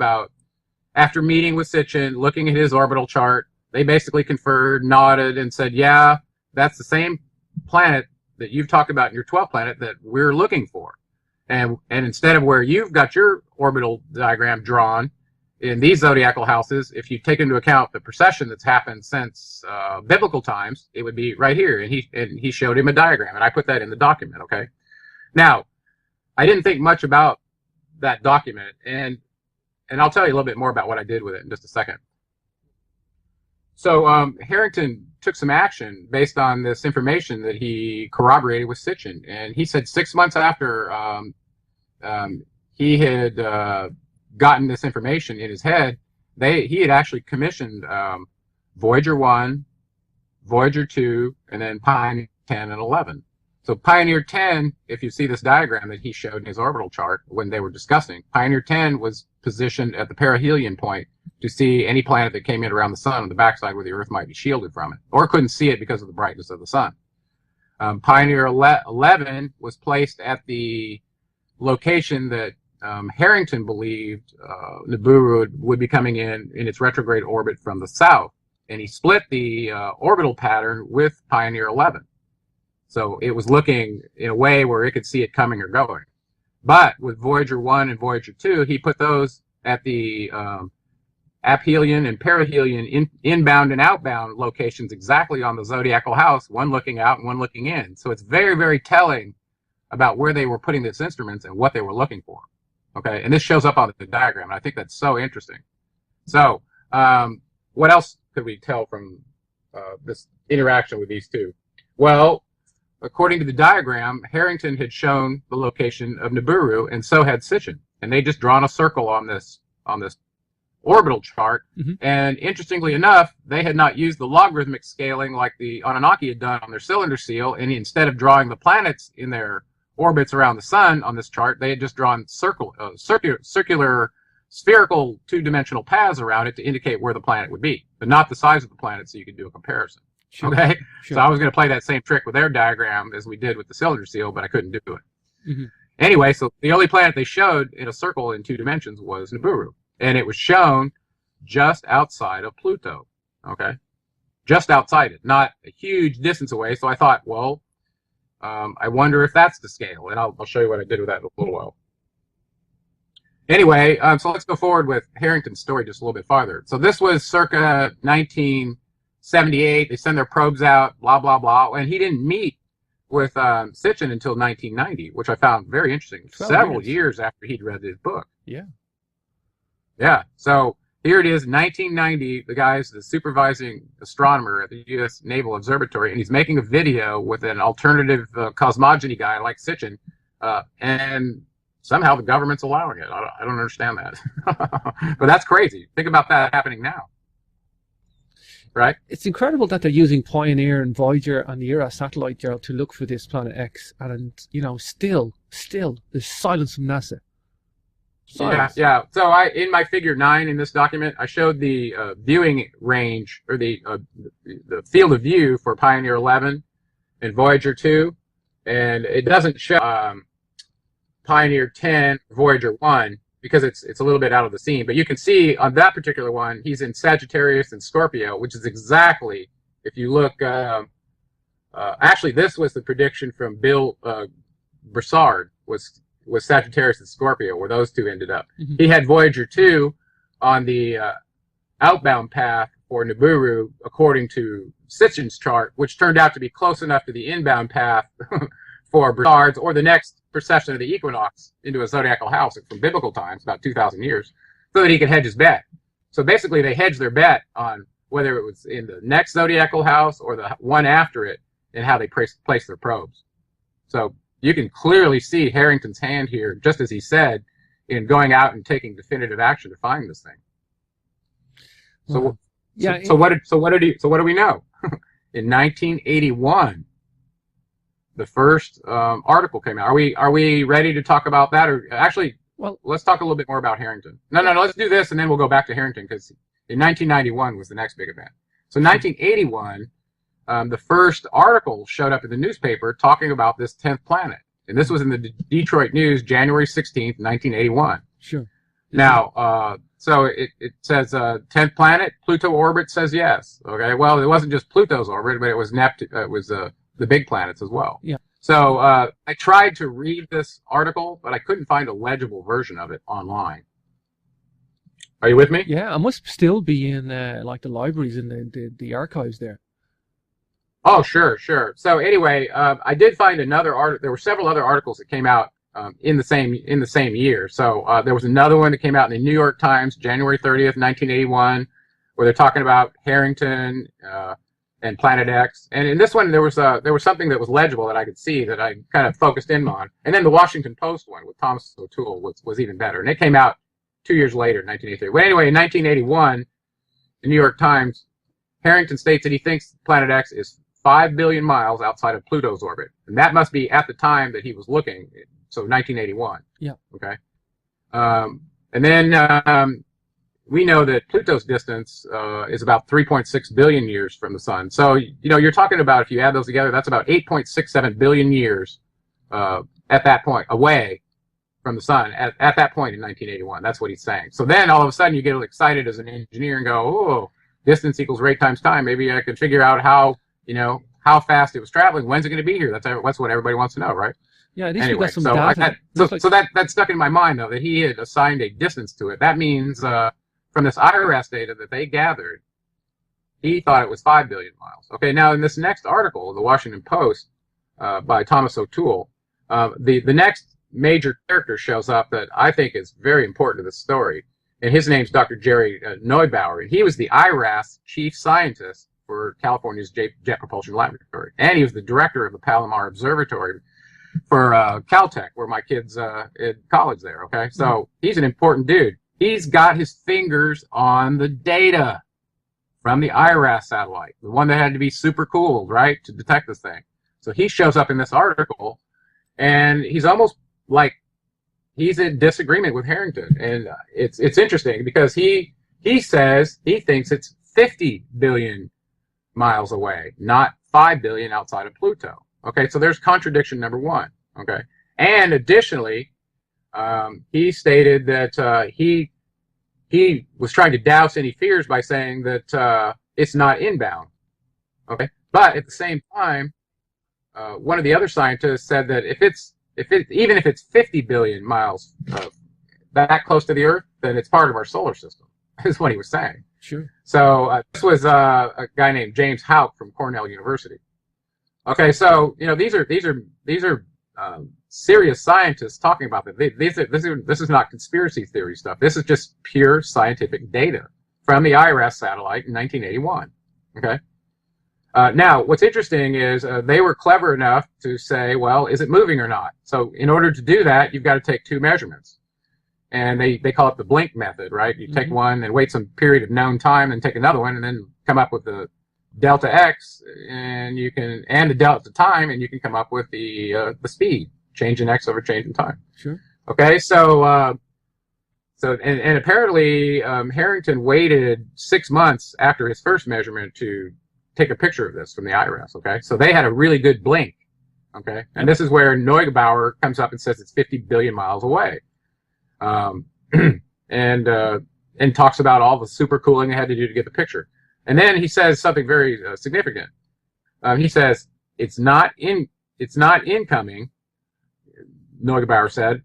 S2: meeting with Sitchin, looking at his orbital chart, they basically conferred, nodded, and said, yeah, that's the same planet that you've talked about in your 12th planet that we're looking for. And instead of where you've got your orbital diagram drawn in these zodiacal houses, if you take into account the precession that's happened since biblical times, it would be right here. And he showed him a diagram, and I put that in the document, okay? Now, I didn't think much about that document, and I'll tell you a little bit more about what I did with it in just a second. So Harrington took some action based on this information that he corroborated with Sitchin. And he said 6 months after he had gotten this information in his head, he had actually commissioned Voyager 1, Voyager 2, and then Pioneer 10 and 11. So Pioneer 10, if you see this diagram that he showed in his orbital chart when they were discussing, Pioneer 10 was positioned at the perihelion point to see any planet that came in around the sun on the backside where the Earth might be shielded from it, or couldn't see it because of the brightness of the sun. Pioneer 11 was placed at the location that Harrington believed Nibiru would be coming in its retrograde orbit from the south, and he split the orbital pattern with Pioneer 11. So it was looking in a way where it could see it coming or going. But with Voyager 1 and Voyager 2, he put those at the aphelion and perihelion inbound and outbound locations exactly on the zodiacal house, one looking out and one looking in. So it's very, very telling about where they were putting these instruments and what they were looking for. Okay, and this shows up on the diagram, and I think that's so interesting. So what else could we tell from this interaction with these two? Well, according to the diagram, Harrington had shown the location of Nibiru, and so had Sitchin, and they just drawn a circle on this orbital chart. Mm-hmm. And interestingly enough, they had not used the logarithmic scaling like the Anunnaki had done on their cylinder seal, and instead of drawing the planets in their orbits around the sun on this chart, they had just drawn circular, spherical, two-dimensional paths around it to indicate where the planet would be, but not the size of the planet, so you could do a comparison. Sure. Okay, sure. So I was going to play that same trick with their diagram as we did with the cylinder seal, but I couldn't do it. Mm-hmm. Anyway, so the only planet they showed in a circle in 2 dimensions was Nibiru, and it was shown just outside of Pluto. Okay, just outside it, not a huge distance away. So I thought, well, I wonder if that's the scale, and I'll show you what I did with that in a little while. Anyway, so let's go forward with Harrington's story just a little bit farther. So this was circa 1978. They send their probes out, blah, blah, blah. And he didn't meet with Sitchin until 1990, which I found very interesting. Several years after he'd read his book.
S1: Yeah.
S2: Yeah. So here it is, 1990. The guy's the supervising astronomer at the U.S. Naval Observatory, and he's making a video with an alternative cosmogony guy like Sitchin, and somehow the government's allowing it. I don't understand that. But that's crazy. Think about that happening now. Right? It's
S1: incredible that they're using Pioneer and Voyager and the Eros satellite, Gerald, to look for this planet X. And, you know, still, there's silence from NASA. Silence.
S2: Yeah. So in my figure 9 in this document, I showed the viewing range, or the field of view for Pioneer 11 and Voyager 2. And it doesn't show Pioneer 10, Voyager 1, because it's a little bit out of the scene. But you can see on that particular one, he's in Sagittarius and Scorpio, which is exactly, if you look, actually this was the prediction from Bill Broussard, was Sagittarius and Scorpio, where those two ended up. Mm-hmm. He had Voyager 2 on the outbound path for Nibiru, according to Sitchin's chart, which turned out to be close enough to the inbound path for Broussard's, or the next precession of the equinox into a zodiacal house from biblical times, about 2,000 years, so that he could hedge his bet. So basically, they hedged their bet on whether it was in the next zodiacal house or the one after it, and how they placed their probes. So you can clearly see Harrington's hand here, just as he said, in going out and taking definitive action to find this thing. So, yeah. So what do we know? In 1981. The first article came out. Are we ready to talk about that? Or actually, well, let's talk a little bit more about Harrington. No, let's do this, and then we'll go back to Harrington, because in 1991 was the next big event. So 1981, the first article showed up in the newspaper talking about this 10th planet. And this was in the Detroit News, January 16th, 1981.
S1: Sure.
S2: Now, so it says 10th planet, Pluto orbit says yes. Okay, well, it wasn't just Pluto's orbit, but it was Neptune. It was the big planets as well.
S1: Yeah.
S2: So I tried to read this article, but I couldn't find a legible version of it online. Are you with me?
S1: Yeah, I must still be in like the libraries and the archives there.
S2: Oh, sure. So anyway, I did find another article. There were several other articles that came out in the same year. So there was another one that came out in the New York Times, January 30th, 1981, where they're talking about Harrington and Planet X. And in this one, there was something that was legible that I could see that I kind of focused in on. And then the Washington Post one with Thomas O'Toole was even better. And it came out 2 years later, 1983. Well, anyway, in 1981, the New York Times, Harrington states that he thinks Planet X is 5 billion miles outside of Pluto's orbit. And that must be at the time that he was looking, so 1981.
S1: Yeah.
S2: Okay. And then we know that Pluto's distance is about 3.6 billion years from the sun. So, you're talking about, if you add those together, that's about 8.67 billion years at that point, away from the sun at that point in 1981. That's what he's saying. So then all of a sudden you get excited as an engineer and go, oh, distance equals rate times time. Maybe I could figure out how fast it was traveling. When's it going to be here? That's what everybody wants to know, right?
S1: Yeah, at least
S2: anyway,
S1: we got some data.
S2: So that stuck in my mind, though, that he had assigned a distance to it. That means from this IRS data that they gathered, he thought it was 5 billion miles. Okay, now in this next article, the Washington Post, by Thomas O'Toole, the next major character shows up that I think is very important to this story, and his name's Dr. Jerry Neubauer, and he was the IRAS chief scientist for California's Jet Propulsion Laboratory, and he was the director of the Palomar Observatory for Caltech, where my kids in college there. Okay, so he's an important dude. He's got his fingers on the data from the IRAS satellite, the one that had to be super cooled, right, to detect this thing. So he shows up in this article, and he's almost like he's in disagreement with Harrington, and it's interesting because he says he thinks it's 50 billion miles away, not 5 billion outside of Pluto. Okay, so there's contradiction number one. Okay, and additionally, he stated that he was trying to douse any fears by saying that it's not inbound. Okay, but at the same time, one of the other scientists said that even if it's 50 billion miles that close to the Earth, then it's part of our solar system, is what he was saying.
S1: Sure.
S2: So this was a guy named James Houck from Cornell University. Okay, so these are serious scientists talking about this. This is not conspiracy theory stuff. This is just pure scientific data from the IRAS satellite in 1981. Okay. Now, what's interesting is they were clever enough to say, well, is it moving or not? So in order to do that, you've got to take two measurements. And they call it the blink method, right? You take one and wait some period of known time and take another one and then come up with the delta x and the delta time, and you can come up with the speed, change in x over change in time.
S1: Sure. Okay,
S2: so apparently Harrington waited 6 months after his first measurement to take a picture of this from the IRAS. Okay, so they had a really good blink. Okay, and this is where Neubauer comes up and says it's 50 billion miles away, and talks about all the super cooling they had to do to get the picture. And then he says something very significant. He says it's not incoming. Neubauer said,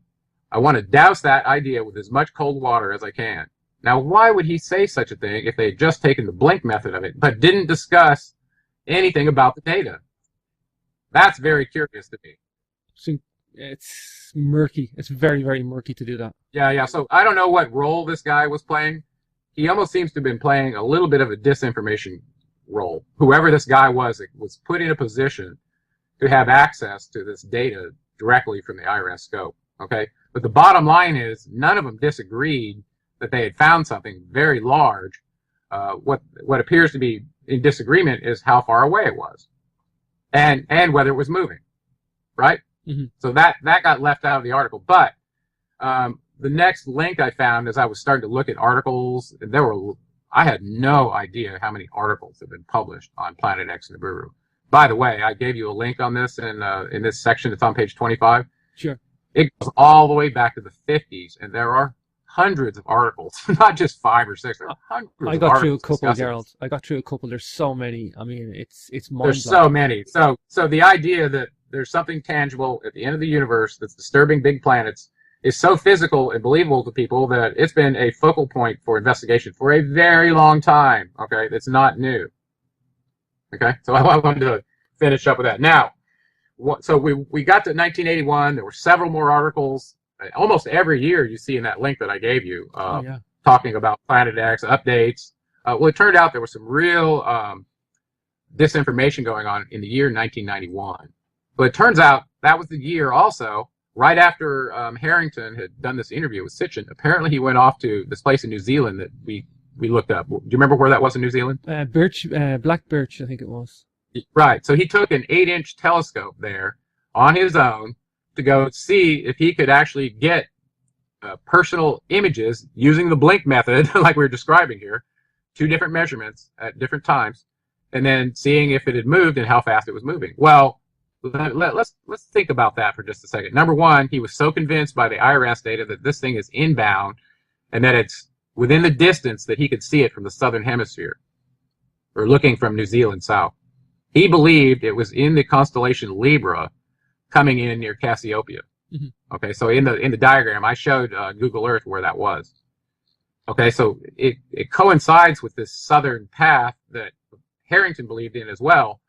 S2: I want to douse that idea with as much cold water as I can. Now, why would he say such a thing if they had just taken the blink method of it, but didn't discuss anything about the data? That's very curious to me.
S1: So it's murky. It's very, very murky to do that.
S2: Yeah. So I don't know what role this guy was playing. He almost seems to have been playing a little bit of a disinformation role. Whoever this guy was put in a position to have access to this data directly from the IRAS scope. Okay, but the bottom line is none of them disagreed that they had found something very large. What appears to be in disagreement is how far away it was, and whether it was moving, right? Mm-hmm. So that got left out of the article. But the next link I found as I was starting to look at articles, I had no idea how many articles have been published on Planet X Nibiru. By the way, I gave you a link on this in this section. It's on page 25.
S1: Sure.
S2: It goes all the way back to the 50s, and there are hundreds of articles, not just 5 or 6. There are hundreds.
S1: I got through a couple, Gerald. I got through a couple. There's so many. I mean, it's mind-blowing.
S2: There's so many. So the idea that there's something tangible at the end of the universe that's disturbing big planets is so physical and believable to people that it's been a focal point for investigation for a very long time. Okay, that's not new. Okay, so I wanted to finish up with that. Now, so we got to 1981. There were several more articles. Almost every year you see in that link that I gave you, talking about Planet X updates. Well, it turned out there was some real disinformation going on in the year 1991. But it turns out that was the year also right after Harrington had done this interview with Sitchin, apparently he went off to this place in New Zealand that we looked up. Do you remember where that was in New Zealand?
S1: Black Birch, I think it was.
S2: Right. So he took an 8-inch telescope there on his own to go see if he could actually get personal images using the blink method, like we were describing here, 2 different measurements at different times, and then seeing if it had moved and how fast it was moving. Well, let's think about that for just a second. Number one, he was so convinced by the IRS data that this thing is inbound and that it's within the distance that he could see it from the southern hemisphere, or looking from New Zealand south. He believed it was in the constellation Libra, coming in near Cassiopeia. Mm-hmm. Okay, so in the diagram I showed Google Earth where that was. Okay, so it coincides with this southern path that Harrington believed in as well,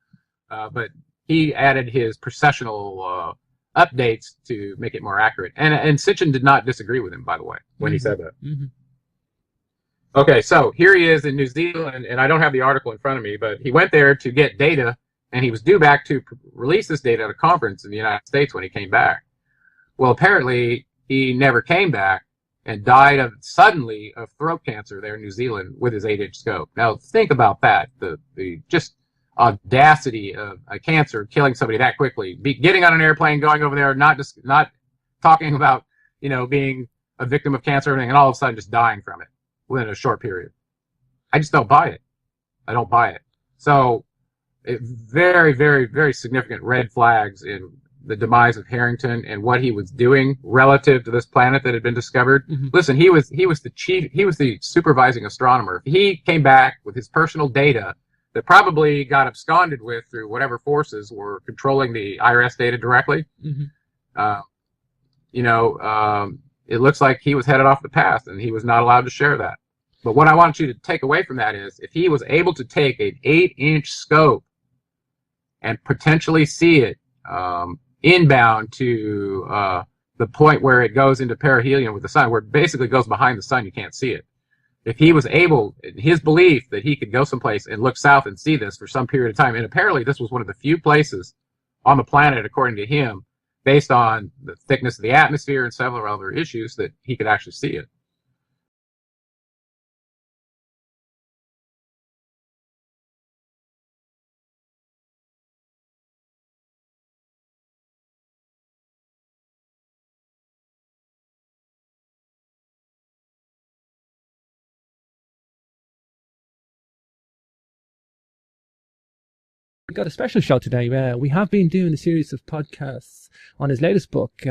S2: but he added his precessional updates to make it more accurate. And Sitchin did not disagree with him, by the way, when he said that. Mm-hmm. Okay, so here he is in New Zealand, and I don't have the article in front of me, but he went there to get data, and he was due back to release this data at a conference in the United States when he came back. Well, apparently he never came back and died suddenly of throat cancer there in New Zealand with his 8-inch scope. Now think about that, the just audacity of a cancer killing somebody that quickly, getting on an airplane, going over there, not talking about being a victim of cancer and all of a sudden just dying from it within a short period. I just don't buy it. I don't buy it. So very, very, very significant red flags in the demise of Harrington and what he was doing relative to this planet that had been discovered. Mm-hmm. Listen, he was the supervising astronomer. He came back with his personal data that probably got absconded with through whatever forces were controlling the IRS data directly. Mm-hmm. It looks like he was headed off the path and he was not allowed to share that. But what I want you to take away from that is if he was able to take an 8-inch scope and potentially see it inbound to the point where it goes into perihelion with the sun, where it basically goes behind the sun, you can't see it. If he was able, his belief that he could go someplace and look south and see this for some period of time, and apparently this was one of the few places on the planet, according to him, based on the thickness of the atmosphere and several other issues, that he could actually see it.
S1: We've got a special show today. We have been doing a series of podcasts on his latest book,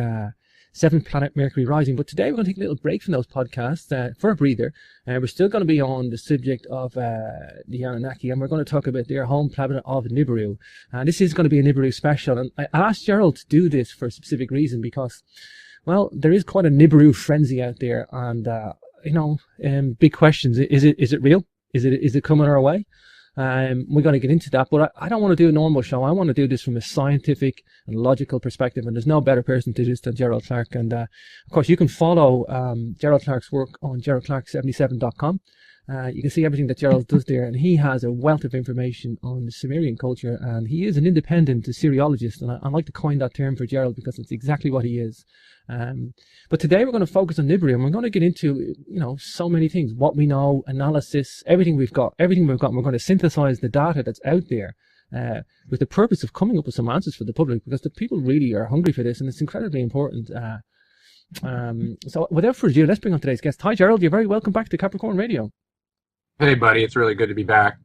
S1: Seventh Planet Mercury Rising, but today we're going to take a little break from those podcasts for a breather. We're still going to be on the subject of the Anunnaki, and we're going to talk about their home planet of Nibiru. This is going to be a Nibiru special, and I asked Gerald to do this for a specific reason because, well, there is quite a Nibiru frenzy out there, and big questions. Is it real? Is it coming our way? We're going to get into that, but I don't want to do a normal show. I want to do this from a scientific and logical perspective, and there's no better person to do this than Gerald Clark. And of course, you can follow Gerald Clark's work on geraldclark77.com. You can see everything that Gerald does there, and he has a wealth of information on the Sumerian culture, and he is an independent Assyriologist, and I like to coin that term for Gerald because it's exactly what he is. But today we're going to focus on Nibiru, and we're going to get into, so many things, what we know, analysis, everything we've got, and we're going to synthesize the data that's out there with the purpose of coming up with some answers for the public, because the people really are hungry for this, and it's incredibly important. So without further ado, let's bring on today's guest. Hi, Gerald. You're very welcome back to Capricorn Radio.
S2: Hey, buddy. It's really good to be back.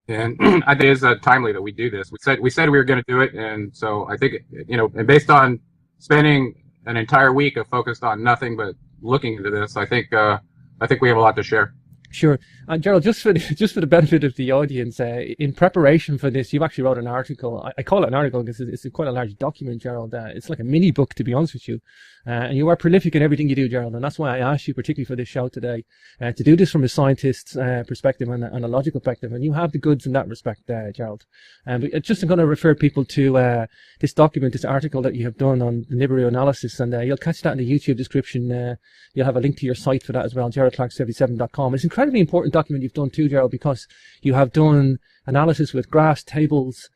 S2: And I think it is timely that we do this. We said we were going to do it, and so I think, and based on spending an entire week of focused on nothing but looking into this, I think we have a lot to share.
S1: Sure. Gerald, just for the benefit of the audience, in preparation for this, you actually wrote an article. I call it an article because it's quite a large document, Gerald. It's like a mini book, to be honest with you. And you are prolific in everything you do, Gerald. And that's why I asked you, particularly for this show today, to do this from a scientist's perspective and a logical perspective. And you have the goods in that respect, Gerald. And I'm going to refer people to this document, this article that you have done on the Nibiru analysis. And you'll catch that in the YouTube description. You'll have a link to your site for that as well, geraldclark77.com. It's an incredibly important document you've done too, Gerald, because you have done analysis with graphs, tables,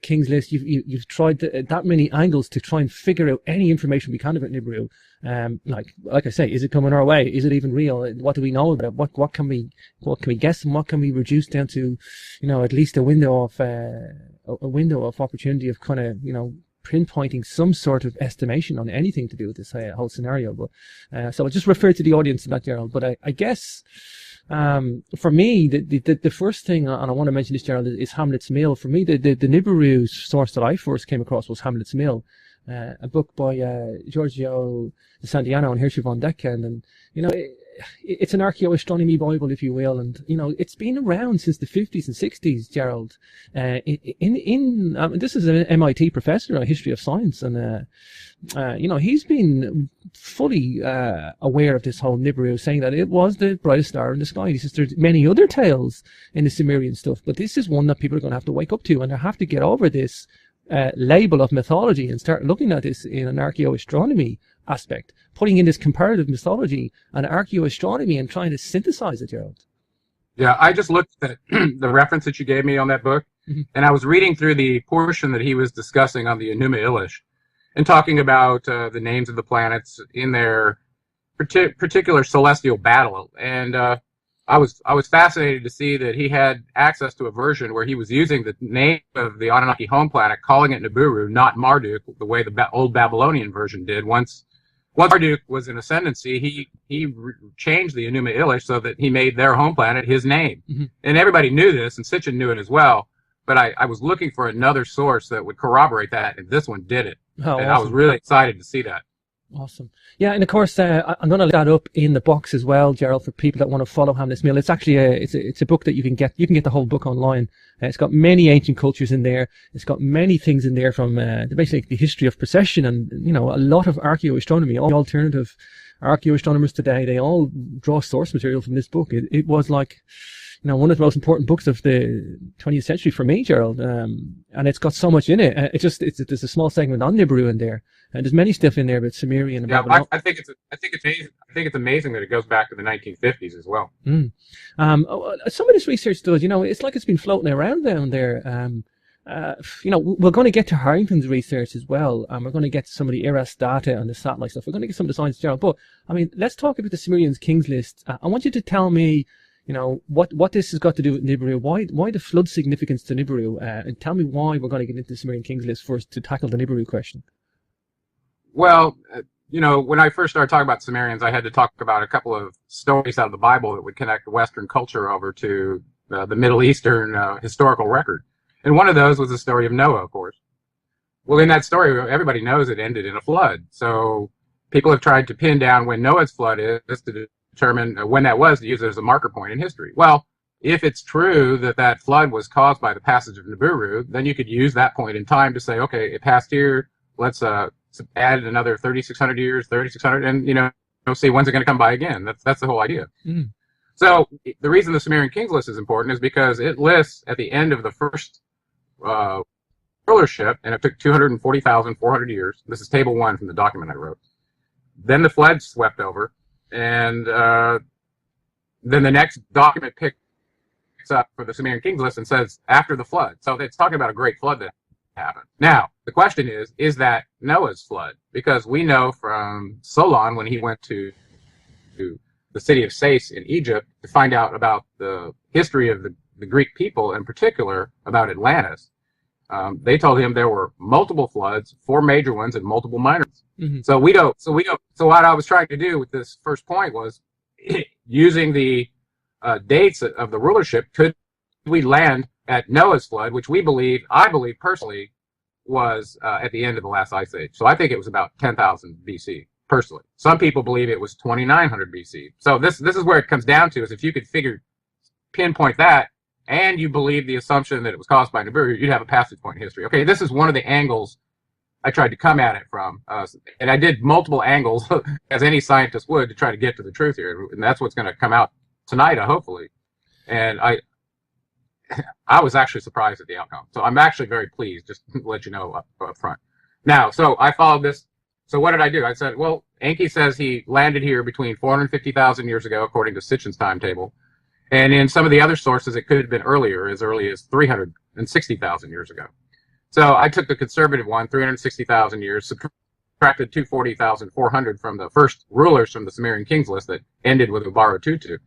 S1: King's List. You've tried that many angles to try and figure out any information we can about Nibiru. Like I say, is it coming our way? Is it even real? What do we know about it? What can we guess, and what can we reduce down to, at least a window of opportunity of kind of, pinpointing some sort of estimation on anything to do with this whole scenario. But so I'll just refer to the audience in that, Gerald. But I guess for me, the first thing, and I want to mention this, Gerald, is Hamlet's Mill. For me, the Nibiru source that I first came across was Hamlet's Mill, a book by Giorgio de Santiano and Hirschi von Decken, and it's an archaeoastronomy Bible, if you will, and it's been around since the 50s and 60s, Gerald. This is an MIT professor on history of science, and he's been fully aware of this whole Nibiru, saying that it was the brightest star in the sky. He says there's many other tales in the Sumerian stuff, but this is one that people are going to have to wake up to, and they have to get over this label of mythology and start looking at this in an archaeoastronomy aspect, putting in this comparative mythology and archaeoastronomy and trying to synthesize it, Gerald.
S2: Yeah, I just looked at the reference that you gave me on that book, and I was reading through the portion that he was discussing on the Enuma Elish and talking about the names of the planets in their particular celestial battle. And I was fascinated to see that he had access to a version where he was using the name of the Anunnaki home planet, calling it Nibiru, not Marduk, the way the old Babylonian version did. Once Marduk was in ascendancy, he changed the Enuma Elish so that he made their home planet his name. And everybody knew this, and Sitchin knew it as well. But I was looking for another source that would corroborate that, and this one did it.
S1: Oh,
S2: and
S1: awesome.
S2: I was really excited to see that.
S1: Awesome. Yeah, and of course, I'm going to link that up in the box as well, Gerald, for people that want to follow Hamlet's Mill. It's actually it's a book that you can get. You can get the whole book online. It's got many ancient cultures in there. It's got many things in there from basically the history of precession and a lot of archaeoastronomy. All the alternative archaeoastronomers today, they all draw source material from this book. It was like one of the most important books of the 20th century for me, Gerald. And it's got so much in it. There's a small segment on Nibiru in there. And there's many stuff in there about Sumerian and Babylon.
S2: I think it's amazing that it goes back to the 1950s as well.
S1: Some of this research does, it's like it's been floating around down there. We're going to get to Harrington's research as well, and we're going to get to some of the IRAS data and the satellite stuff. We're going to get some of the science, Gerald. But let's talk about the Sumerians' King's List. I want you to tell me, what this has got to do with Nibiru. Why the flood significance to Nibiru, and tell me why we're going to get into the Sumerian King's List first to tackle the Nibiru question.
S2: Well, when I first started talking about Sumerians, I had to talk about a couple of stories out of the Bible that would connect Western culture over to the Middle Eastern historical record. And one of those was the story of Noah, of course. Well, in that story, everybody knows it ended in a flood. So people have tried to pin down when Noah's flood is to determine when that was, to use it as a marker point in history. Well, if it's true that that flood was caused by the passage of Nibiru, then you could use that point in time to say, okay, it passed here. Let's add another 3,600 years, 3,600, and see when's it going to come by again. That's the whole idea. So the reason the Sumerian King's List is important is because it lists at the end of the first rulership, and it took 240,400 years. This is table 1 from the document I wrote. Then the flood swept over, and then the next document picks up for the Sumerian King's List and says after the flood. So it's talking about a great flood that happened. Now, the question is that Noah's flood? Because we know from Solon, when he went to the city of Sais in Egypt to find out about the history of the Greek people, in particular about Atlantis, they told him there were multiple floods, 4 major ones and multiple minor ones. So what I was trying to do with this first point was using the dates of the rulership, could we land at Noah's flood, which I believe personally, was at the end of the last ice age. So I think it was about 10,000 BC, personally. Some people believe it was 2,900 BC. So this is where it comes down to, is if you could pinpoint that, and you believe the assumption that it was caused by Nibiru, you'd have a passage point in history. Okay, this is one of the angles I tried to come at it from. And I did multiple angles, as any scientist would, to try to get to the truth here. And that's what's going to come out tonight, hopefully. And I was actually surprised at the outcome. So I'm actually very pleased, just to let you know up front. Now, so I followed this. So what did I do? I said, well, Enki says he landed here between 450,000 years ago, according to Sitchin's timetable. And in some of the other sources, it could have been earlier, as early as 360,000 years ago. So I took the conservative one, 360,000 years, subtracted 240,400 from the first rulers from the Sumerian kings list that ended with Ubaru Tutu.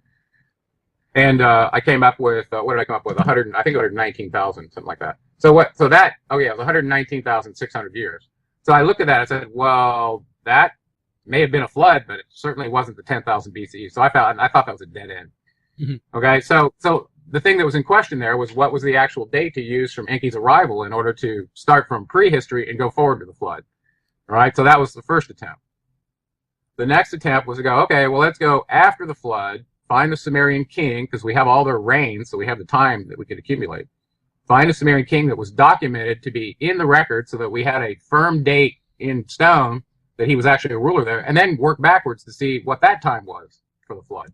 S2: And I came up with, what did I come up with? 100, I think 119,000, something like that. So what? So that, oh yeah, it was 119,600 years. So I looked at that and said, well, that may have been a flood, but it certainly wasn't the 10,000 BCE. So I thought that was a dead end. Mm-hmm. Okay, so the thing that was in question there was what was the actual date to use from Enki's arrival in order to start from prehistory and go forward to the flood. All right, so that was the first attempt. The next attempt was to go, okay, well, let's go after the flood, find the Sumerian king, because we have all their reigns, so we have the time that we could accumulate. Find a Sumerian king that was documented to be in the record so that we had a firm date in stone that he was actually a ruler there, and then work backwards to see what that time was for the flood.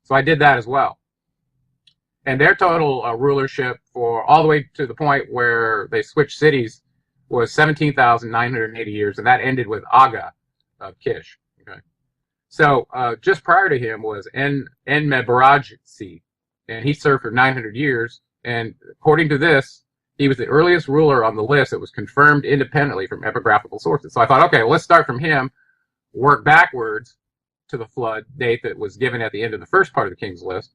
S2: So I did that as well. And their total rulership for all the way to the point where they switched cities was 17,980 years, and that ended with Aga of Kish. Okay. So just prior to him was Enmebarajsi, and he served for 900 years. And according to this, he was the earliest ruler on the list that was confirmed independently from epigraphical sources. So I thought, okay, well, let's start from him, work backwards to the flood date that was given at the end of the first part of the king's list,